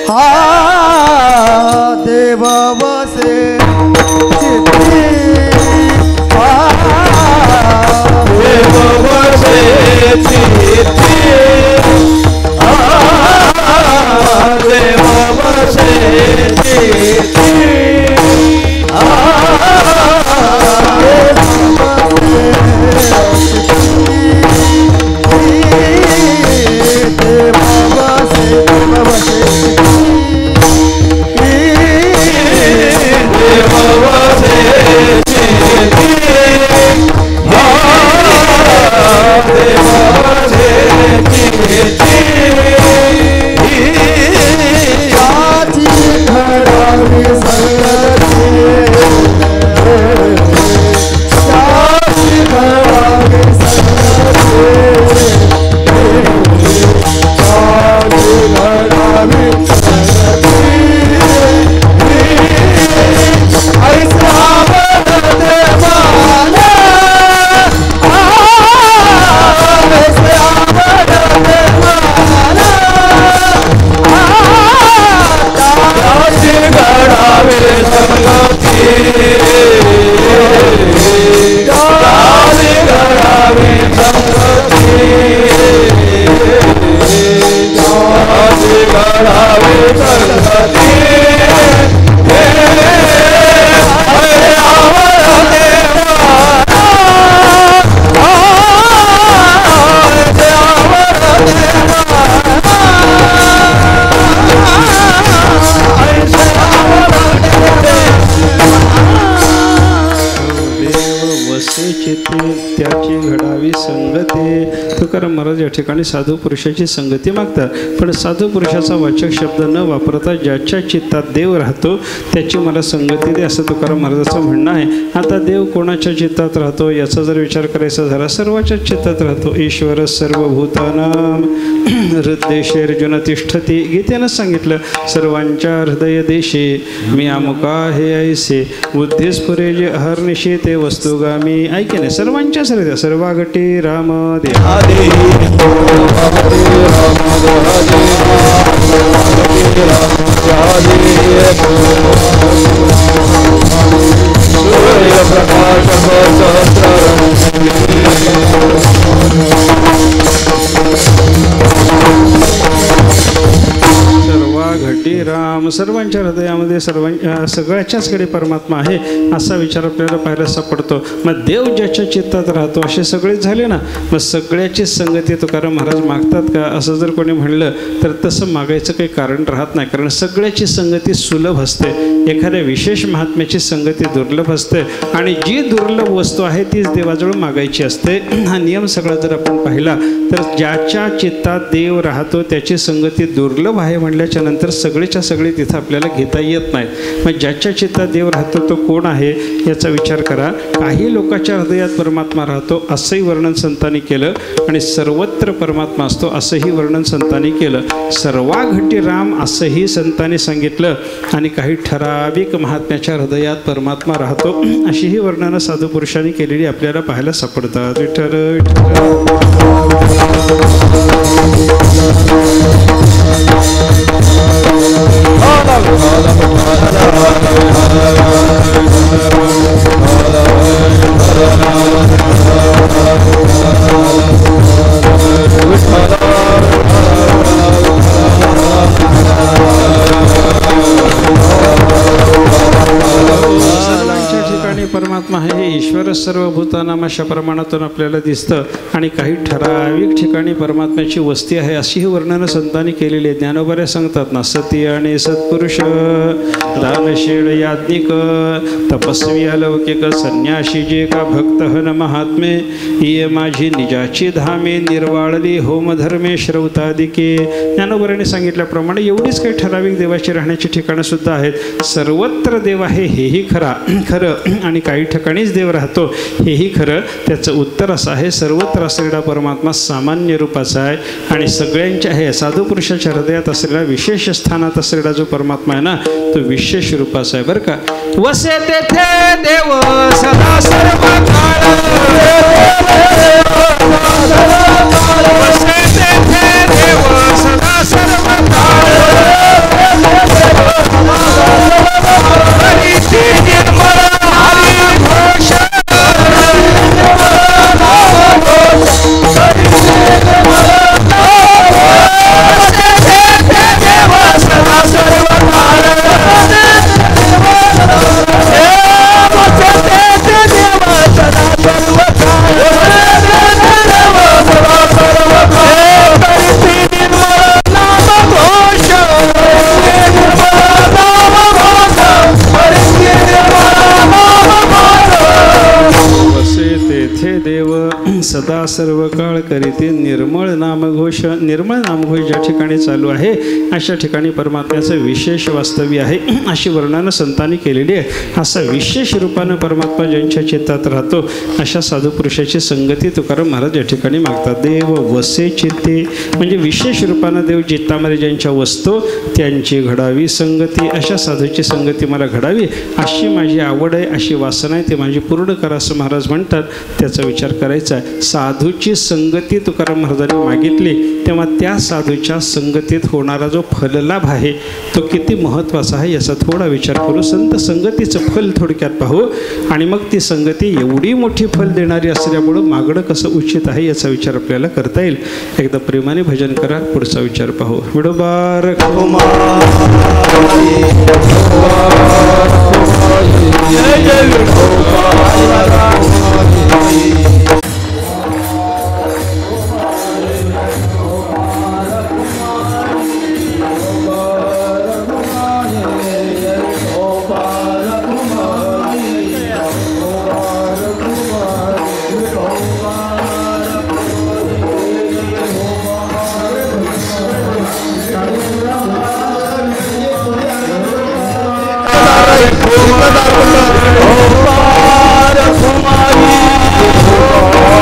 हा देव बसे चित्ती, हा देव बसे चित्ती, हा देव बसे चित्ती,
त्याची घडावी संगती. तुकाराम महाराज या ठिकाणी साधू पुरुषाची संगती मागतात. पण साधू पुरुषाचा वाचक शब्द न वापरता ज्याच्या चित्तात देव राहतो त्याची मला संगती दे, असं तुकाराम महाराजाचं म्हणणं आहे. आता देव कोणाच्या चित्तात राहतो याचा जर विचार करायचा झाला, सर्वाच्याच चित्तात राहतो. ईश्वर सर्वभूतानां हृदयेषु अर्जुन तिष्ठती. गीतेनं सांगितलं, सर्वांच्या हृदय देशी मी अमुका हे ऐसे, बुद्धिस्फुरे जे अहर्निशी ते वस्तुगामी. ऐके नाही, सर्वांच्याच हृदय, सर्वागटी राम दे घटी राम. सर्वांच्या हृदयामध्ये सगळ्याच्याचकडे परमात्मा आहे असा विचार आपल्याला पाहायला सापडतो. मग देव ज्याच्या चित्तात राहतो असे सगळेच झाले ना, मग सगळ्याची संगती तुकाराम महाराज मागतात का असं जर कोणी म्हणलं तर तसं मागायचं काही कारण राहत नाही. कारण सगळ्याची संगती सुलभ असते, एखाद्या विशेष महात्म्याची संगती दुर्लभ असते, आणि जी दुर्लभ वस्तू आहे तीच देवाजवळ मागायची असते. हा नियम सगळा जर आपण पाहिला तर ज्याच्या चित्तात देव राहतो त्याची संगती दुर्लभ आहे म्हणल्याच्या नंतर सगळेच्या सगळे तिथं आपल्याला घेता येत नाहीत. मग ज्याच्या चित्तात देव राहतो तो कोण आहे याचा विचार करा. काही लोकांच्या हृदयात परमात्मा राहतो असंही वर्णन संतांनी केलं, आणि सर्वत्र परमात्मा असतो असंही वर्णन संतांनी केलं. सर्वाघटी राम असंही संतांनी सांगितलं, आणि काही ठराविक महात्म्याच्या हृदयात परमात्मा राहतो अशीही वर्णनं साधू पुरुषांनी केलेली आपल्याला पाहायला सापडतात. विठ्ठल परमात्मा आहे. ईश्वर सर्व भूतानाम अशा प्रमाणातून आपल्याला दिसतं आणि काही ठराविक ठिकाणी परमात्म्याची वस्ती आहे अशी ही वर्णनं संतांनी केलेली आहे. ज्ञानोबऱ्या सांगतात ना, सती आणि सत्पुरुष, दानशील याज्ञिक, तपस्वी अलौकिक, संन्याशी जे का भक्त हन महात्मे, ये माझी निजाची धामे, निर्वाळली होमधर्मे श्रौतादिके. ज्ञानोबऱ्याने सांगितल्याप्रमाणे एवढीच काही ठराविक देवाची राहण्याची ठिकाणं सुद्धा आहेत. सर्वत्र देव आहे हेही खरं आणि काही ठिकाणीच देव राहतो हेही खरं. त्याचं उत्तर असं आहे, सर्वत्र असलेला परमात्मा सामान्य रूपाचा आहे आणि सगळ्यांच्या हे साधू पुरुषाच्या हृदयात असलेला विशेष स्थानात असलेला जो परमात्मा आहे ना, तो विशेष रूपाचा आहे बरं का. वसे तेथे देव सदा सर्व काळ, वसे तेथे देव सदा सर्व काळ, हरिची निर्मळ हरी घोष, सदा सर्व काळ करीते निर्मळ नामघोष. निर्मळ नामघोष ज्या ठिकाणी चालू आहे अशा ठिकाणी परमात्म्याचं विशेष वास्तव्य आहे अशी वर्णनं संतांनी केलेली आहे. असा विशेष रूपानं परमात्मा ज्यांच्या चित्तात राहतो अशा साधू पुरुषाची संगती तुकाराम महाराज या ठिकाणी मागतात. देव वसे चित्ते म्हणजे विशेष रूपानं देव चित्तामध्ये ज्यांच्या वसतो त्यांची घडावी संगती. अशा साधूची संगती मला घडावी अशी माझी आवड आहे, अशी वासना आहे, ते माझी पूर्ण करा असं महाराज म्हणतात. त्याचा विचार करायचा आहे. साधूची संगती तुकाराम महाराजांनी मागितली तेव्हा त्या साधूच्या संगतीत होणारा जो फललाभ आहे तो किती महत्त्वाचा आहे याचा थोडा विचार करू. संत संगतीचं फल थोडक्यात पाहू आणि मग ती संगती एवढी मोठी फल देणारी असल्यामुळं मागणं कसं उचित आहे याचा विचार आपल्याला करता येईल. एकदा प्रेमाने भजन करा, पुढचा विचार पाहू. विडोबार
Oh,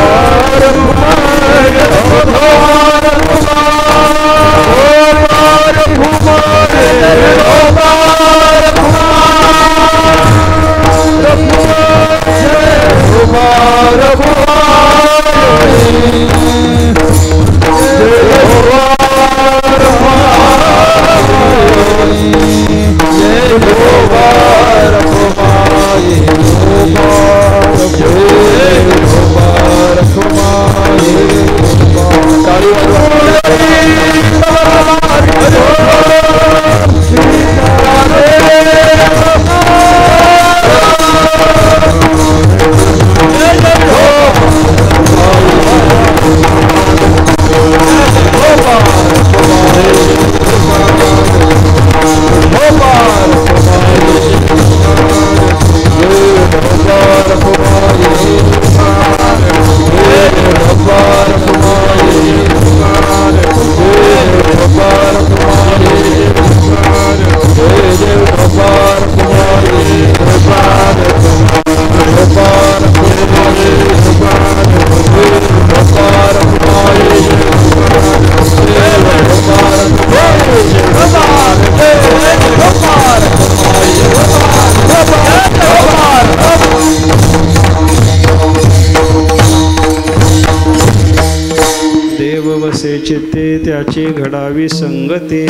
चित्ते त्याची घडावी संगते.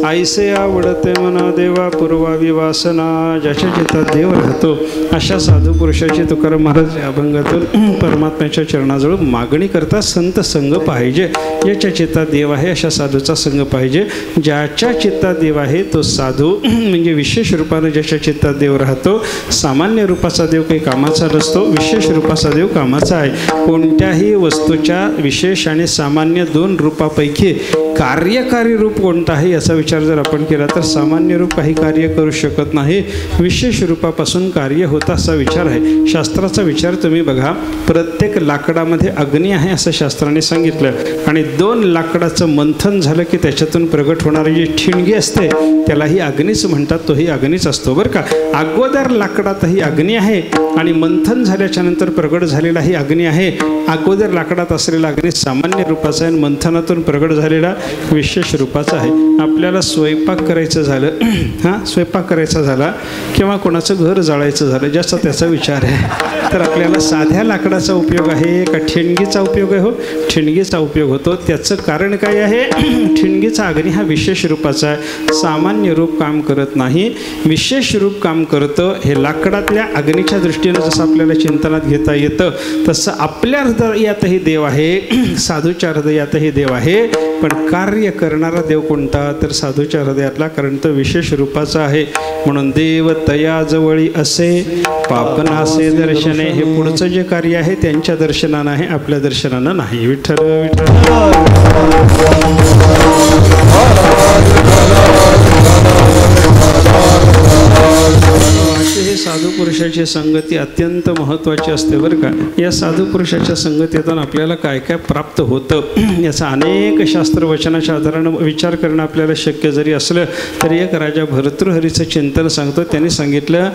आईसे आवडते मना देवा पुरवावी वासना. ज्याच्या चित्तात देव राहतो अशा साधू पुरुषाची तुकाराम महाराज या अभंगातून परमात्म्याच्या चरणाजवळ मागणी करता संत संग पाहिजे. ज्याच्या चित्तात देव आहे अशा साधूचा संग पाहिजे. ज्याच्या चित्तात देव आहे तो साधू म्हणजे विशेष रूपाने ज्याच्या चित्तात देव राहतो. सामान्य रूपाचा देव काही कामाचा नसतो, विशेष रूपाचा देव कामाचा आहे. कोणत्याही वस्तूच्या विशेष आणि सामान्य दोन रूपापैकी कार्यकारी रूप कोणतं आहे याचा विचार जर आपण केला तर सामान्य रूप काही कार्य करू शकत नाही, विशेष रूपापासून कार्य होता असा विचार आहे. शास्त्राचा विचार तुम्ही बघा, प्रत्येक लाकडामध्ये अग्नी आहे असं शास्त्राने सांगितलं आणि दोन लाकडाचं मंथन झालं की त्याच्यातून प्रगट होणारी जी ठिणगी असते त्यालाही अग्नीच म्हणतात, तोही अग्नीच असतो बरं का. अगोदर लाकडातही अग्नी आहे आणि मंथन झाल्याच्या नंतर प्रगट झालेलाही अग्नी आहे. अगोदर लाकडात असलेला अग्नी सामान्य रूपाचा आहे, मंथनातून प्रगट झालेला विशेष रूपाचा आहे. आपल्याला स्वयंपाक करायचं झालं स्वयंपाक करायचा झाला किंवा कोणाचं घर जाळायचं झालं ज्याचा त्याचा विचार आहे तर आपल्याला साध्या लाकडाचा उपयोग आहे का ठिणगीचा उपयोग आहे? हो, ठिणगीचा उपयोग होतो. त्याचं कारण काय आहे? ठिणगीचा अग्नी हा विशेष रूपाचा आहे, सामान्य रूप काम करत नाही, विशेष रूप काम करतं. हे लाकडातल्या अग्नीच्या दृष्टीनं जसं आपल्याला चिंतनात घेता येतं तसं आपल्या हृदयातही देव आहे, साधूच्या हृदयातही देव आहे. पण कार्य करणारा देव कोणता तर साधूच्या हृदयातला, कारण तो विशेष रूपाचा आहे. म्हणून देव तयाजवळी असे पापनासे दर्शने. हे पुढचं जे कार्य आहे त्यांच्या दर्शनानं आहे, आपल्या दर्शनानं नाही. विठ्ठल विठ्ठल. हे साधू पुरुषाची संगती अत्यंत महत्त्वाची असते बरं का. या साधू पुरुषाच्या संगतीतून आपल्याला काय काय प्राप्त होतं याचा अनेक शास्त्रवचनाच्या आधारानं विचार करणं आपल्याला शक्य जरी असलं तरी एक राजा भर्तृहरीचं चिंतन सांगतो. त्यांनी सांगितलं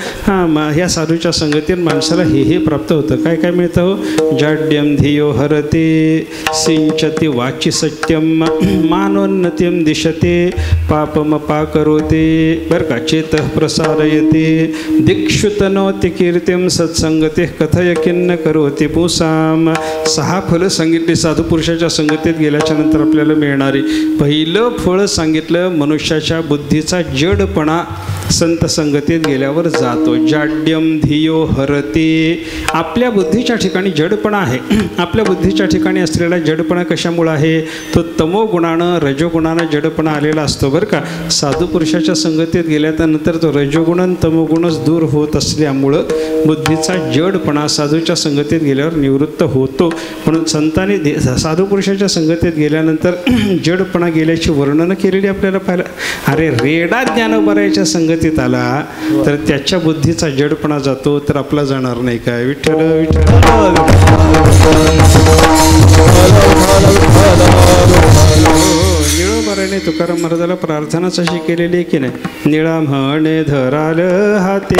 ह्या साधूच्या संगतीत माणसाला हे प्राप्त होतं. काय काय मिळतं हो? जाड्यम धियो हरते सिंचती वाची सत्यम मानोन्नतिम दिशते पापमपा करोते बरं का. चेतः प्रसारयते दीक्षुतनोति कीर्तिम सत्संगते कथय किन्न करोति पुसाम. 6 फलं सांगितली साधू पुरुषाच्या संगतीत गेल्याच्या नंतर आपल्याला मिळणारी. पहिलं फळ सांगितलं मनुष्याच्या बुद्धीचा जडपणा संत संगतीत गेल्यावर जातो. जाड्यम धियो हरते. आपल्या बुद्धीच्या ठिकाणी जडपणा आहे. आपल्या बुद्धीच्या ठिकाणी असलेला जडपणा कशामुळे आहे? तो तमोगुणानं रजोगुणानं जडपणा आलेला असतो बरं का. साधू पुरुषाच्या संगतीत गेल्यानंतर तो रजोगुण तमोगुणच दूर होत असल्यामुळं बुद्धीचा जडपणा साधूच्या संगतीत गेल्यावर निवृत्त होतो. म्हणून संतांनी साधू पुरुषाच्या संगतीत गेल्यानंतर जडपणा गेल्याची वर्णनं केलेली आपल्याला पाहिलं. अरे रेडा ज्ञानोबरायाच्या संगतीत आला तर त्याच्या बुद्धीचा जडपणा जातो तर आपला जाणार नाही काय. विठ्ठल विठ्ठल. निळोबराने तुकाराम महाराजाला प्रार्थनाच अशी केलेली आहे की नाही? निळा म्हणे धराल हाते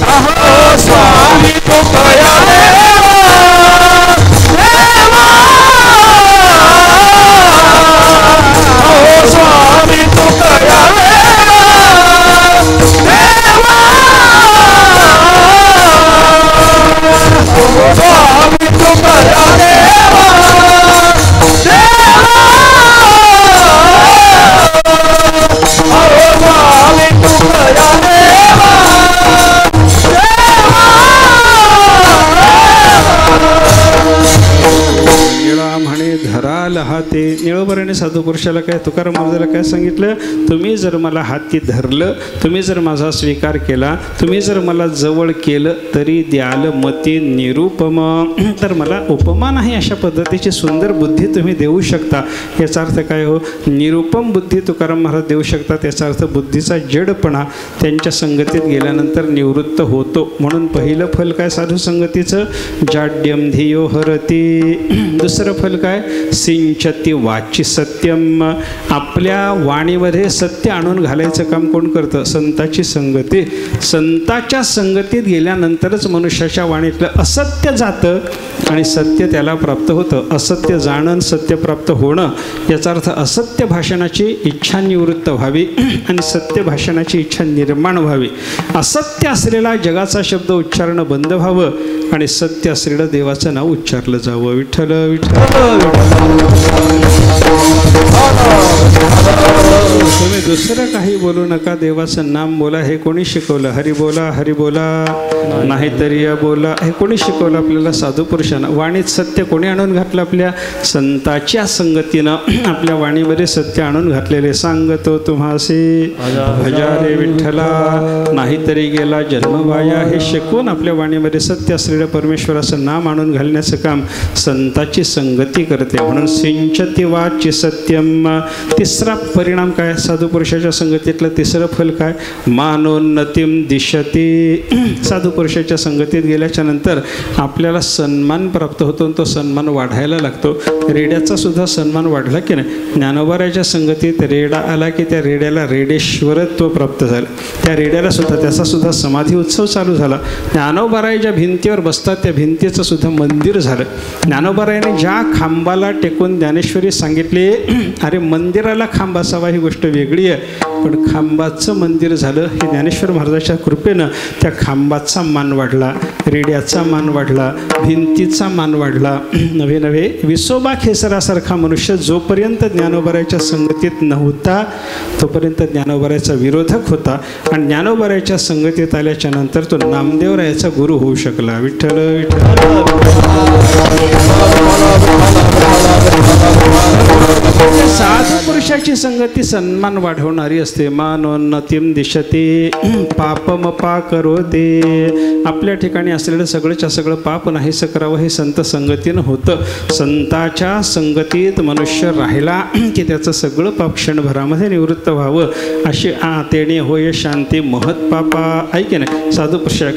Aha!
धराल हाती. निळोबराने साधू पुरुषाला काय, तुकाराम महाराजाला काय सांगितलं, तुम्ही जर मला हाती धरलं, तुम्ही जर माझा स्वीकार केला, तुम्ही जर मला जवळ केलं तरी द्याल मती निरुपम. तर मला उपमा नाही अशा पद्धतीची सुंदर बुद्धी तुम्ही देऊ शकता. याचा अर्थ काय हो, निरुपम बुद्धी तुकाराम महाराज देऊ शकतात. याचा अर्थ बुद्धीचा जडपणा त्यांच्या संगतीत गेल्यानंतर निवृत्त होतो. म्हणून पहिलं फल काय साधू संगतीचं, जाड्यम धियो हरती. दुसरं फल काय, सिंचती वाची सत्यम. आपल्या वाणीमध्ये सत्य आणून घालायचं काम कोण करतं, संताची संगती. संताच्या संगतीत गेल्यानंतरच मनुष्याच्या वाणीतलं असत्य जातं आणि सत्य त्याला प्राप्त होतं. असत्य जाणं, सत्य प्राप्त होणं, याचा अर्थ असत्य भाषणाची इच्छा निवृत्त व्हावी आणि सत्य भाषणाची इच्छा निर्माण व्हावी. असत्य असलेला जगाचा शब्द उच्चारणं बंद व्हावं आणि सत्य असलेलं देवाचं नाव उच्चारलं जावं. विठ्ठल विठ्ठल. तुम्ही दुसरं काही बोलू नका, देवाचं नाम बोला. हे कोणी शिकवलं, हरी बोला हरी बोला, नाहीतरी या बोला. हे कोणी शिकवलं आपल्याला, साधू पुरुषांना. वाणीत सत्य कोणी आणून घातलं, आपल्या संताच्या संगतीनं आपल्या वाणीमध्ये सत्य आणून घातलेले. सांगतो तुम्हासी भजारे विठ्ठला, नाहीतरी गेला जन्मवाया. हे शिकवून आपल्या वाणीमध्ये सत्य असलेलं परमेश्वराचं नाम आणून घालण्याचं काम संताची संगती करते. म्हणून सिंचती वाची सत्यम. तिसरा परिणाम काय, साधू पुरुषाच्या संगतीतलं तिसरं फल काय, मानोन्नतीम दिशती. साधू पुरुषाच्या संगतीत गेल्याच्या नंतर आपल्याला सन्मान प्राप्त होतो आणि तो सन्मान वाढायला लागतो. रेड्याचा सुद्धा सन्मान वाढला की नाही. ज्ञानोबाराच्या संगतीत रेडा आला की त्या रेड्याला रेडेश्वरत्व प्राप्त झालं. त्या रेड्याला सुद्धा त्याचा सुद्धा समाधी उत्सव चालू झाला. ज्ञानोबाराय ज्या भिंतीवर बसतात त्या भिंतीचं सुद्धा मंदिर झालं. ज्ञानोबारायाने ज्या खांबाला टेकून ज्ञानेश्वरी सांगितले, अरे मंदिराला खांब असावा ही गोष्ट वेगळी आहे, पण खांबाचं मंदिर झालं. हे ज्ञानेश्वर महाराजाच्या कृपेनं त्या खांबाचा मान वाढला, रेड्याचा मान वाढला, भिंतीचा मान वाढला. नवे नवे विसोबा खेसरासारखा मनुष्य जोपर्यंत ज्ञानोबारायच्या संगतीत नव्हता तोपर्यंत ज्ञानोबारायचा विरोधक होता आणि ज्ञानोबारायच्या संगतीत आल्याच्या नंतर तो नामदेवरायाचा गुरु होऊ शकला. विठ्ठल विठ्ठल. साधू पुरुषाची संगती सन्मान वाढवणारी असते. मानोन्नतीम दिशते पापमपा करोते. आपल्या ठिकाणी असलेलं सगळंच्या सगळं पाप नाहीसं करावं हे संत संगतीनं होतं. संताच्या संगतीत मनुष्य राहिला की त्याचं सगळं पाप क्षणभरामध्ये निवृत्त व्हावं. अशी तेणे होय शांती महत् पापा. ऐके नाही, साधू पुरुषा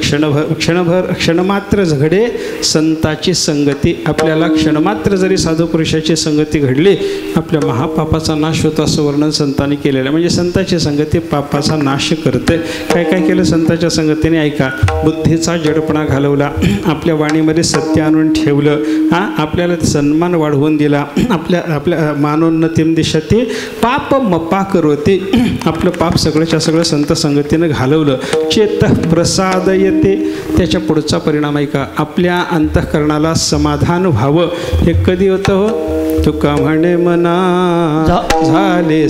क्षणमात्र घडे संताची संगती. आपल्याला क्षणमात्र जरी साधू पुरुषाची संगती घडली आपल्या महापापाचा नाश होतो असं वर्णन संतांनी केलेलं. म्हणजे संताची संगती पापाचा नाश करते. काय काय केलं संताच्या संगतीने, ऐका. बुद्धीचा जडपणा घालवला, आपल्या वाणीमध्ये सत्य आणून ठेवलं, आपल्याला सन्मान वाढवून दिला, आपल्या मानोन्नतीम दिशती पाप मपा करोते. आपलं पाप सगळ्याच्या सगळं संत संगतीनं घालवलं. चेत प्रसाद येते. त्याच्या पुढचा परिणाम ऐका, आपल्या अंतःकरणाला समाधान व्हावं. हे कधी होतं हो, तुका म्हणे मना झाले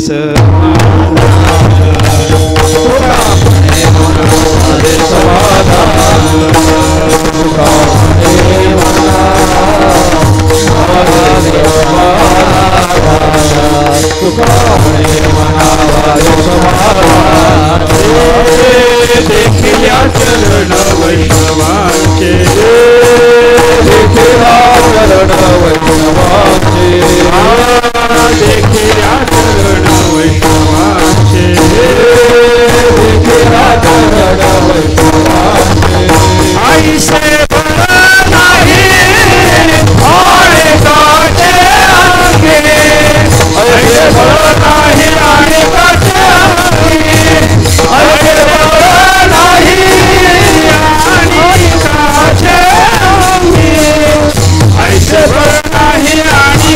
देखिया चरण वैष्णवांचे, देखिया चरण वैष्णवांचे, देखिया चरण वैष्णवांचे, देखिया चरण वैष्णवांचे. आई से बड़ा नाही आणि काचे आगे, ऐसे बड़ा नाही आणि काचे आगे, ऐसे बड़ा नाही आणि काचे आगे, ऐसे बड़ा नाही आणि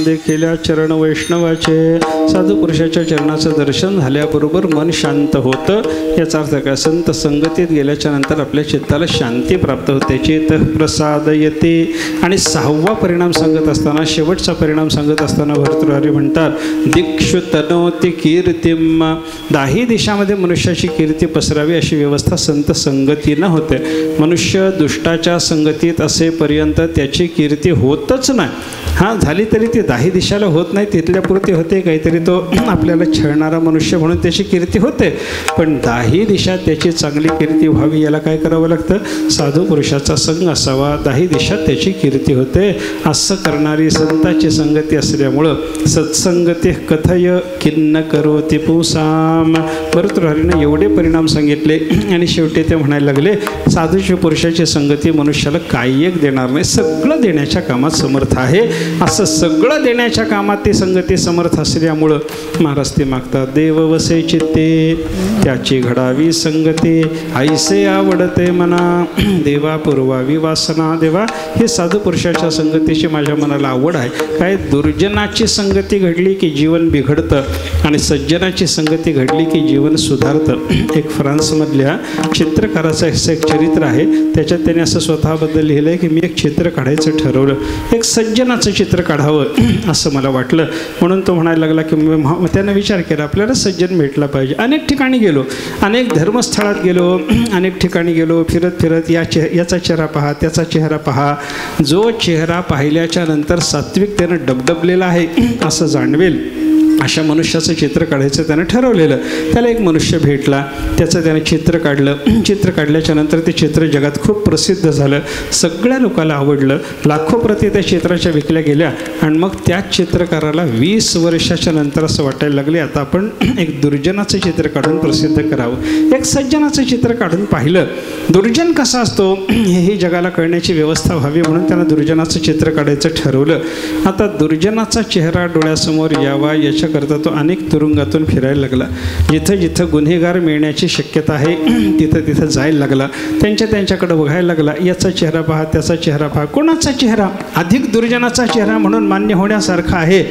देखील चरण वैष्णवाचे. साधू पुरुषाच्या चरणाचं दर्शन झाल्याबरोबर मन शांत होतं. याचा अर्थ काय? संत संगतीत गेल्याच्या नंतर आपल्या चित्ताला शांती प्राप्त होते. चित्त प्रसाद येते. आणि 6वा परिणाम सांगत असताना, शेवटचा परिणाम सांगत असताना भर्तृहरी म्हणतात, दिक्षु तनोति कीर्तिम. 10 दिशामध्ये मनुष्याची कीर्ती पसरावी अशी व्यवस्था संत संगतीनं होते. मनुष्य दुष्टाच्या संगतीत असेपर्यंत त्याची कीर्ती होतच नाही. हां, झाली तरी ती 10 दिशाला होत नाही, तिथल्या पुरती होते. काहीतरी तो आपल्याला छळणारा मनुष्य म्हणून त्याची कीर्ती होते. पण 10 दिशा त्याची चांगली कीर्ती व्हावी याला काय करावं लागतं? साधू पुरुषाचा संग असावा. 10 दिशात त्याची कीर्ती होते. असं करणारी संताची संगती असल्यामुळं सत्संगती कथय किन्न करोति पुसाम. भर्तृहरीनं एवढे परिणाम सांगितले आणि शेवटी ते म्हणायला लागले, साधूची पुरुषाची संगती मनुष्याला काही एक देणार नाही, सगळं देण्याच्या कामात समर्थ आहे. असं सगळं देण्याच्या कामात ती संगती समर्थ असल्यामुळं महाराज ते मागतात, देव वसे चित्ते त्याची घडावी संगती, ऐसे आवडते मना देवा पुरवावी वासना. देवा, हे साधू पुरुषाच्या संगतीची माझ्या मनाला आवड आहे. काय दुर्जनाची संगती घडली की जीवन बिघडतं आणि सज्जनाची संगती घडली की जीवन सुधारतं. एक फ्रान्समधल्या चित्रकाराचं असं एक चरित्र आहे. त्याच्यात त्याने असं स्वतःबद्दल लिहिलं आहे की मी एक चित्र काढायचं ठरवलं, एक सज्जनाचं चित्र काढावं असं मला वाटलं. म्हणून तो म्हणायला लागला की त्यानं विचार केला आपल्याला सज्जन भेटला पाहिजे. अनेक ठिकाणी गेलो, अनेक धर्मस्थळात गेलो, अनेक ठिकाणी गेलो, फिरत फिरत याचा चेहरा पहा, त्याचा चेहरा पहा. जो चेहरा पाहिल्याच्या नंतर सात्विकतेनं डबडबलेला आहे असं जाणवेल अशा मनुष्याचं चित्र काढायचं त्यानं ठरवलेलं. त्याला एक मनुष्य भेटला, त्याचं त्याने चित्र काढलं. चित्र काढल्याच्या नंतर ते चित्र जगात खूप प्रसिद्ध झालं, सगळ्या लोकांना आवडलं. लाखो प्रती त्या चित्राच्या विकल्या गेल्या. आणि मग त्याच चित्रकाराला 20 वर्षाच्या नंतर असं वाटायला लागले आता आपण एक दुर्जनाचं चित्र काढून प्रसिद्ध करावं. एक सज्जनाचं चित्र काढून पाहिलं. दुर्जन कसा असतो हे जगाला कळण्याची व्यवस्था व्हावी म्हणून त्यानं दुर्जनाचं चित्र काढायचं ठरवलं. आता दुर्जनाचा चेहरा डोळ्यासमोर यावा याच्याकरता तो अनेक तुरुंगातून फिरायला लागला. जिथं जिथं गुन्हेगार मिळण्याची शक्यता आहे तिथं तिथं जायला लागला. त्यांच्याकडे बघायला लागला. याचा चेहरा पहा, त्याचा चेहरा पहा. कोणाचा चेहरा अधिक दुर्जनाचा चेहरा म्हणून मान्य होण्यासारखा आहे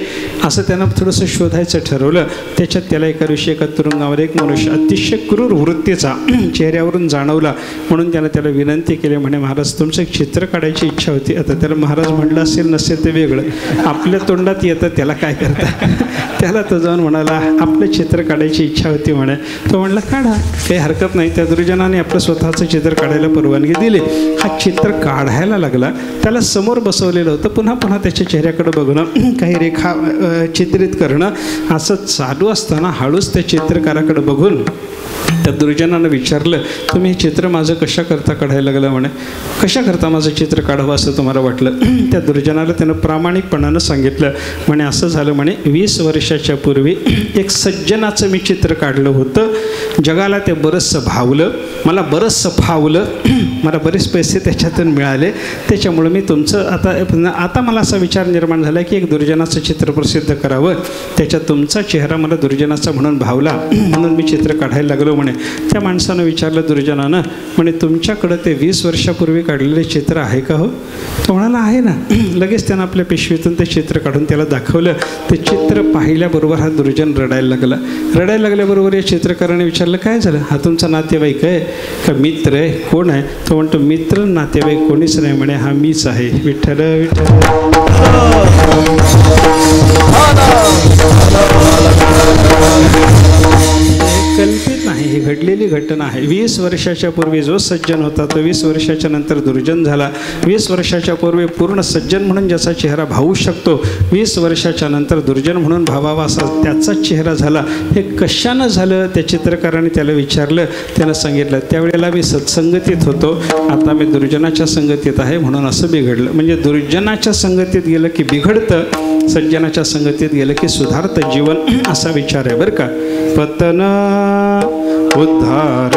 असं त्यानं थोडंसं शोधायचं ठरवलं. त्याच्यात त्याला एका दिवशी एका तुरुंगामध्ये एक मनुष्य अतिशय क्रूर वृत्तीचा चेहऱ्यावरून जाणवला. म्हणून त्यानं त्याला विनंती केली, म्हणे महाराज तुमचं एक चित्र काढायची इच्छा होती. आता त्याला महाराज म्हणलं असेल नसेल ते वेगळं, आपल्या तोंडात येतं त्याला काय करता. त्याला तो जाऊन म्हणाला आपलं चित्र काढायची इच्छा होती म्हणे. तो म्हणला काढा, काही हरकत नाही. त्या दुर्जनाने आपलं स्वतःचं चित्र काढायला परवानगी दिली. हा चित्र काढायला लागला. त्याला समोर बसवलेलं होतं. पुन्हा पुन्हा त्याच्या चेहऱ्याकडे बघणं, काही रेखा चित्रित करणं असं चालू असताना हळूच त्या चित्रकाराकडे बघून त्या दुर्जनानं विचारलं, तुम्ही हे चित्र माझं कशा करता काढायला लागलं म्हणे. कशा करता माझं चित्र काढावं असं तुम्हाला वाटलं. त्या दुर्जनाला त्यानं प्रामाणिकपणानं सांगितलं. म्हणे असं झालं म्हणे 20 वर्षाच्या पूर्वी एक सज्जनाचं मी चित्र काढलं होतं. जगाला ते बरंचसं भावलं, मला बरंचसं फावलं, मला बरेच पैसे त्याच्यातून मिळाले. त्याच्यामुळं मी तुमचं आता मला असा विचार निर्माण झाला की एक दुर्जनाचं चित्र प्रसिद्ध करावं. त्याच्यात तुमचा चेहरा मला दुर्जनाचा म्हणून भावला म्हणून मी चित्र काढायला लागलो म्हणे. त्या माणसानं विचारलं दुर्जनानं, म्हणे तुमच्याकडं ते 20 वर्षापूर्वी काढलेले चित्र आहे का हो. तो म्हणाला आहे ना. लगेच त्यानं आपल्या पिशवीतून ते चित्र काढून त्याला दाखवलं. ते चित्र पाहिल्याबरोबर हा दुर्जन रडायला लागला. रडायला लागल्याबरोबर या चित्रकाराने विचारलं काय झालं, हा तुमचा नातेवाईक आहे का मित्र आहे, कोण आहे. तो म्हणतो मित्र नातेवाईक कोणीच नाही म्हणे, हा मीच आहे. विठ्ठल विठ्ठल. कल्पित नाही, ही घडलेली घटना आहे. 20 वर्षाच्या पूर्वी जो सज्जन होता तो 20 वर्षाच्या नंतर दुर्जन झाला. 20 वर्षाच्या पूर्वी पूर्ण सज्जन म्हणून ज्याचा चेहरा भावू शकतो 20 वर्षाच्या नंतर दुर्जन म्हणून भावावा असा त्याचा चेहरा झाला. हे कशानं झालं त्या चित्रकाराने त्याला विचारलं. त्यानं सांगितलं त्यावेळेला मी सत्संगतीत होतो, आता मी दुर्जनाच्या संगतीत आहे म्हणून असं बिघडलं. म्हणजे दुर्जनाच्या संगतीत गेलं की बिघडतं, सज्जनाच्या संगतीत गेलं की सुधारतं जीवन असा विचार आहे बरं का. पतन उद्धार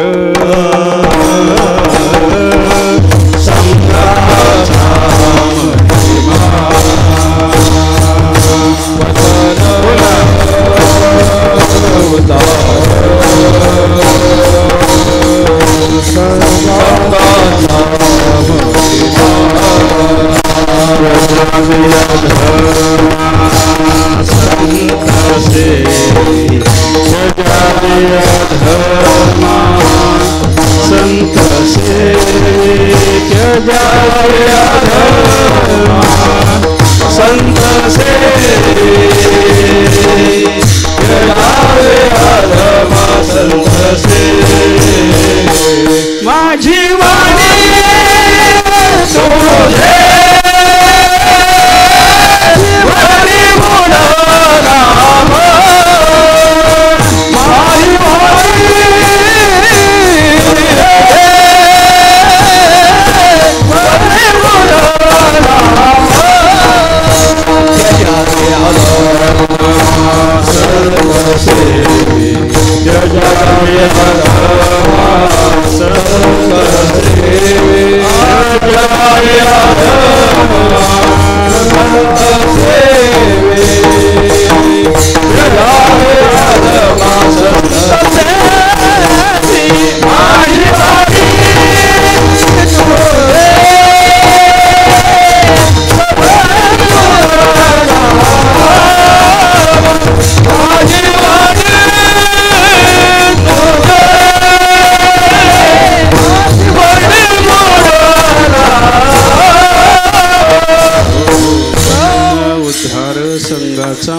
धर्म जावे अधमा संत सेवे जावे अधमा संत सेवे माझी वाणी तुझे वाणी गुण राम माझी वाणी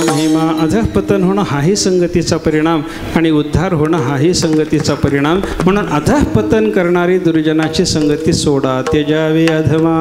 महिमा अधःपतन होणं हाही संगतीचा परिणाम आणि उद्धार होणं हाही संगतीचा परिणाम म्हणून अधःपतन करणारी दुर्जनाची संगती सोडा त्याजावे अधमा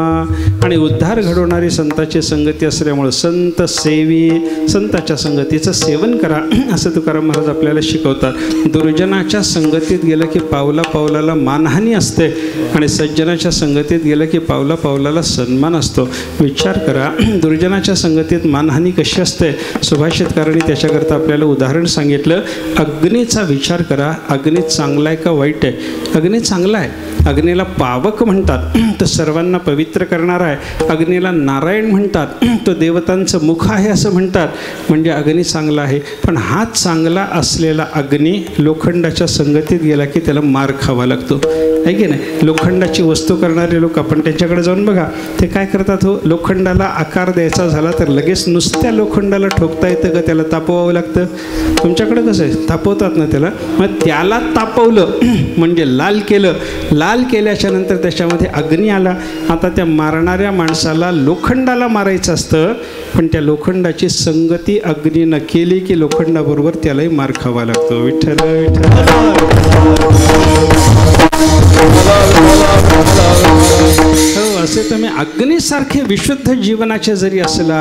आणि उद्धार घडवणारी संताची संगती असल्यामुळे संत सेवी संताच्या संगतीचं सेवन करा असं तुकाराम महाराज आपल्याला शिकवतात. दुर्जनाच्या संगतीत गेलं की पावला पावलाला मानहानी असते आणि सज्जनाच्या संगतीत गेलं की पावला पावलाला सन्मान असतो. विचार करा दुर्जनाच्या संगतीत मानहानी कशी असते. सुभाषितकारांनी त्याच्याकरता आपल्याला उदाहरण सांगितलं. अग्नीचा विचार करा. अग्नी चांगला आहे का वाईट आहे. अग्नी चांगला आहे. अग्नीला पावक म्हणतात, तो सर्वांना पवित्र करणारा आहे. अग्नीला नारायण म्हणतात, तो देवतांचं मुख आहे असं म्हणतात. म्हणजे अग्नी चांगला आहे. पण हा चांगला असलेला अग्नी लोखंडाच्या संगतीत गेला की त्याला मार खावा लागतो आहे की नाही. लोखंडाची वस्तू करणारे लोक आपण त्यांच्याकडे जाऊन बघा, ते काय करतात हो. लोखंडाला आकार द्यायचा झाला तर लगेच नुसत्या लोखंडाला ठोकता येतं का, त्याला तापवावं लागतं. तुमच्याकडे कसं आहे, तापवतात ना त्याला. मग त्याला तापवलं म्हणजे लाल केलं. लाल केल्याच्या नंतर त्याच्यामध्ये अग्नी आला. आता त्या मारणाऱ्या माणसाला लोखंडाला मारायचं असतं, पण त्या लोखंडाची संगती अग्नीनं केली की लोखंडाबरोबर त्यालाही मार खावा लागतो. विठ्ठल विठ्ठल. हो, असे तुम्ही अग्नीसारखे विशुद्ध जीवनाचे जरी असला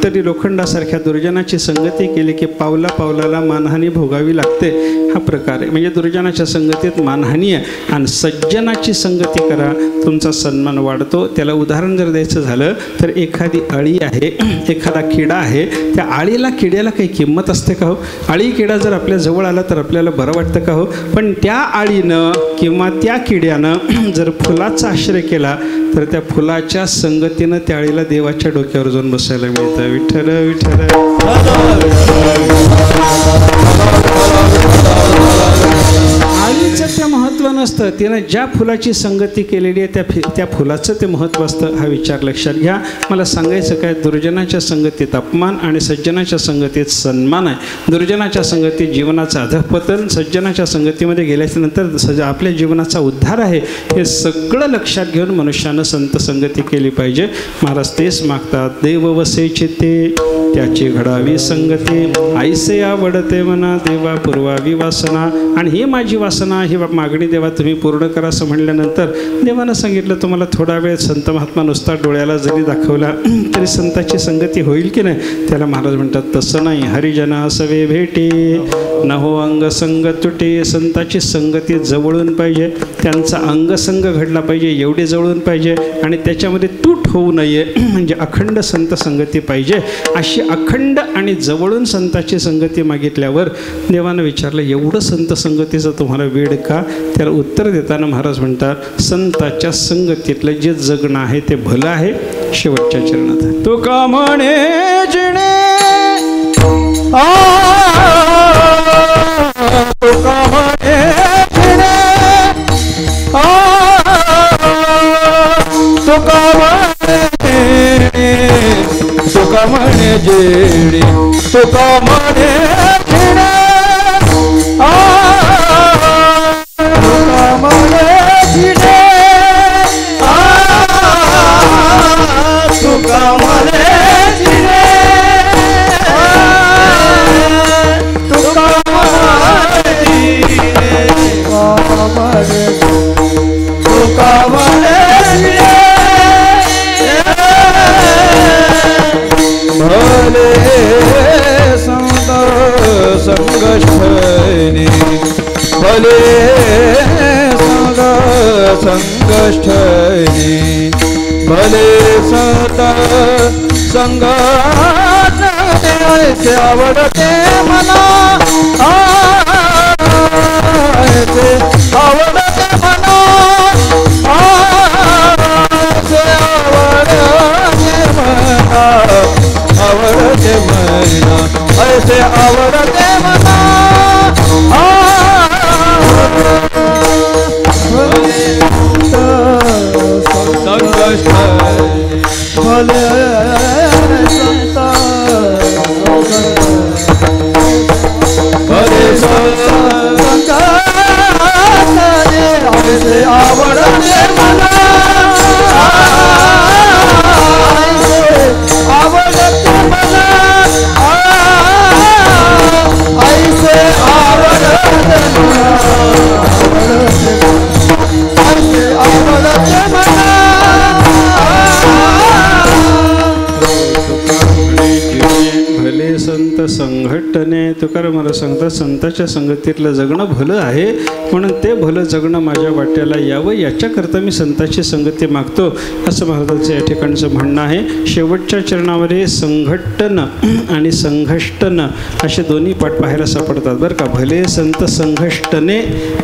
तरी लोखंडासारख्या दुर्जनाची संगती केली की पावला पावलाला मानहानी भोगावी लागते. हा प्रकार आहे. म्हणजे दुर्जनाच्या संगतीत मानहानी आहे आणि सज्जनाची संगती करा, तुमचा सन्मान वाढतो. त्याला उदाहरण जर द्यायचं झालं तर एखादी अळी आहे, एखादा किडा आहे. त्या आळीला किड्याला काही किंमत असते का हो. अळी किडा जर आपल्या जवळ आला तर आपल्याला बरं वाटतं का हो. पण त्या आळीनं किंवा त्या किड्यानं जर फुलाचा आश्रय केला तर त्या फुलाच्या संगतीनं त्या आळीला देवाच्या डोक्यावर जाऊन बसायला मिळतं. विठ्ठल विठ्ठल. आळीचं ते महत्त्व नसतं, तिनं ज्या फुलाची संगती केलेली आहे त्या फुलाचं ते महत्त्व असतं. हा विचार लक्षात घ्या. मला सांगायचं काय, दुर्जनाच्या संगतीत अपमान आणि सज्जनाच्या संगतीत सन्मान आहे. दुर्जनाच्या संगतीत जीवनाचं अधःपतन, सज्जनाच्या संगतीमध्ये गेल्याच्या नंतर आपल्या जीवनाचा उद्धार आहे. हे सगळं लक्षात घेऊन मनुष्यानं संत संगती केली पाहिजे. महाराज तेच मागतात. देव वसे चित्ते त्याची घडावी संगती, आईसे आवडते मना देवा पुरवावी वासना. आणि ही माझी वासना, ही मागणी देवा तुम्ही पूर्ण करा असं म्हणल्यानंतर देवानं सांगितलं तुम्हाला थोडा वेळ संत महात्मा नुसता डोळ्याला जरी दाखवला तरी संताची संगती होईल की नाही. त्याला महाराज म्हणतात तसं नाही. हरिजना सवे भेटे नहो अंगसंग तुटे. संताची संगती जवळून पाहिजे, त्यांचा अंगसंग घडला पाहिजे, एवढे जवळून पाहिजे आणि त्याच्यामध्ये तूट होऊ नये. म्हणजे अखंड संत संगती पाहिजे. अशी अखंड आणि जवळून संताची संगती मागितल्यावर देवानं विचारलं एवढं संत संगतीचं तुम्हाला वेळ का. त्याला उत्तर देताना महाराज म्हणतात संताच्या संगतीतलं जे जगणं आहे ते भलं आहे. शेवटच्या चरणात
तुका म्हणे जिणे तुका म्हणे जिणे तुका म्हणे जिणे तुका म्हणे जिणे तुका म्हणे जिणे संगष्टने भले संत संगष्टने ऐसे आवडते मला ऐसे आवडते मला ऐसे आवडते मला ऐसे आवडते मला संकष्ट भले संत भले संकष्टने ऐसे आवडते मला आवडते मला ऐसे आवडते
भले संत संघटने तुकाराम मला सांगतात संताच्या संगतीतलं जगणं भलं आहे, म्हणून ते भलं जगणं माझ्या वाट्याला यावं याच्याकरता मी संताची संगती मागतो, असं महाराजांचं या ठिकाणचं म्हणणं आहे. शेवटच्या चरणामध्ये संघटन आणि संघष्टन असे दोन्ही पाठ पाहायला सापडतात बरं का. भले संत संघष्टने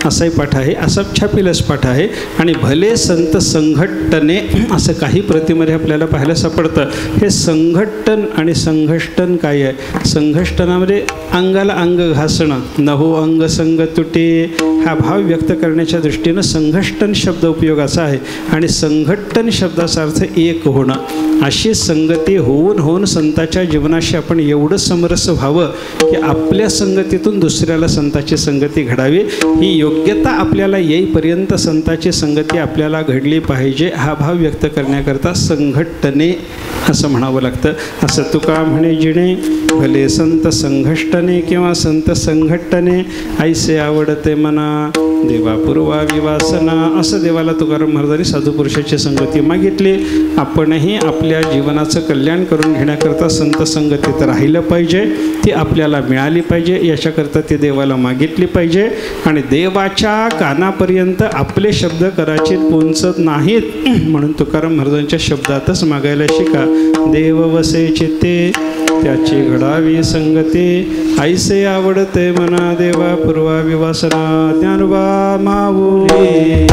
असाही पाठ आहे, असा छापीलच पाठ आहे, आणि भले संत संघटने असं काही प्रतिमध्ये आपल्याला पाहायला सापडतं. हे संघटन आणि संघष्टन काय आहे? संघष्टनामध्ये अंगाला अंग घासणं, नहो अंग संग तुटे हा भाव व्यक्त करण्याच्या दृष्टीनं संघष्टन शब्द उपयोगाचा आहे, आणि संघटन शब्दाचा अर्थ एक होणं. अशी संगती होऊन संताच्या जीवनाशी आपण एवढं समरस व्हावं की आपल्या संगतीतून दुसऱ्याला संताची संगती घडावी. ही योग्यता आपल्याला येईपर्यंत संताची संगती आपल्याला घडली पाहिजे, हा भाव व्यक्त करण्याकरता संघटने असं म्हणावं लागतं. असं तुका म्हणे जिणे भले संत संघष्टने किंवा संत संघटने ऐसे आवडते मना देवा पूर्वा विवासना. असं देवाला तुकाराम महाराजांनी साधू पुरुषाची संगती मागितली. आपणही आपल्या जीवनाचं कल्याण करून घेण्याकरता संत संगतीत राहिलं पाहिजे, ती आपल्याला मिळाली पाहिजे, याच्याकरता ती देवाला मागितली पाहिजे. आणि देवाच्या कानापर्यंत आपले शब्द कदाचित पोचत नाहीत, म्हणून तुकाराम महाराजांच्या शब्दातच मागायला शिका. देव वसे चित्ते त्याची घडावी संगती ऐसे आवडते मना देवा पूर्वा विवासना ज्ञानोबा माऊली.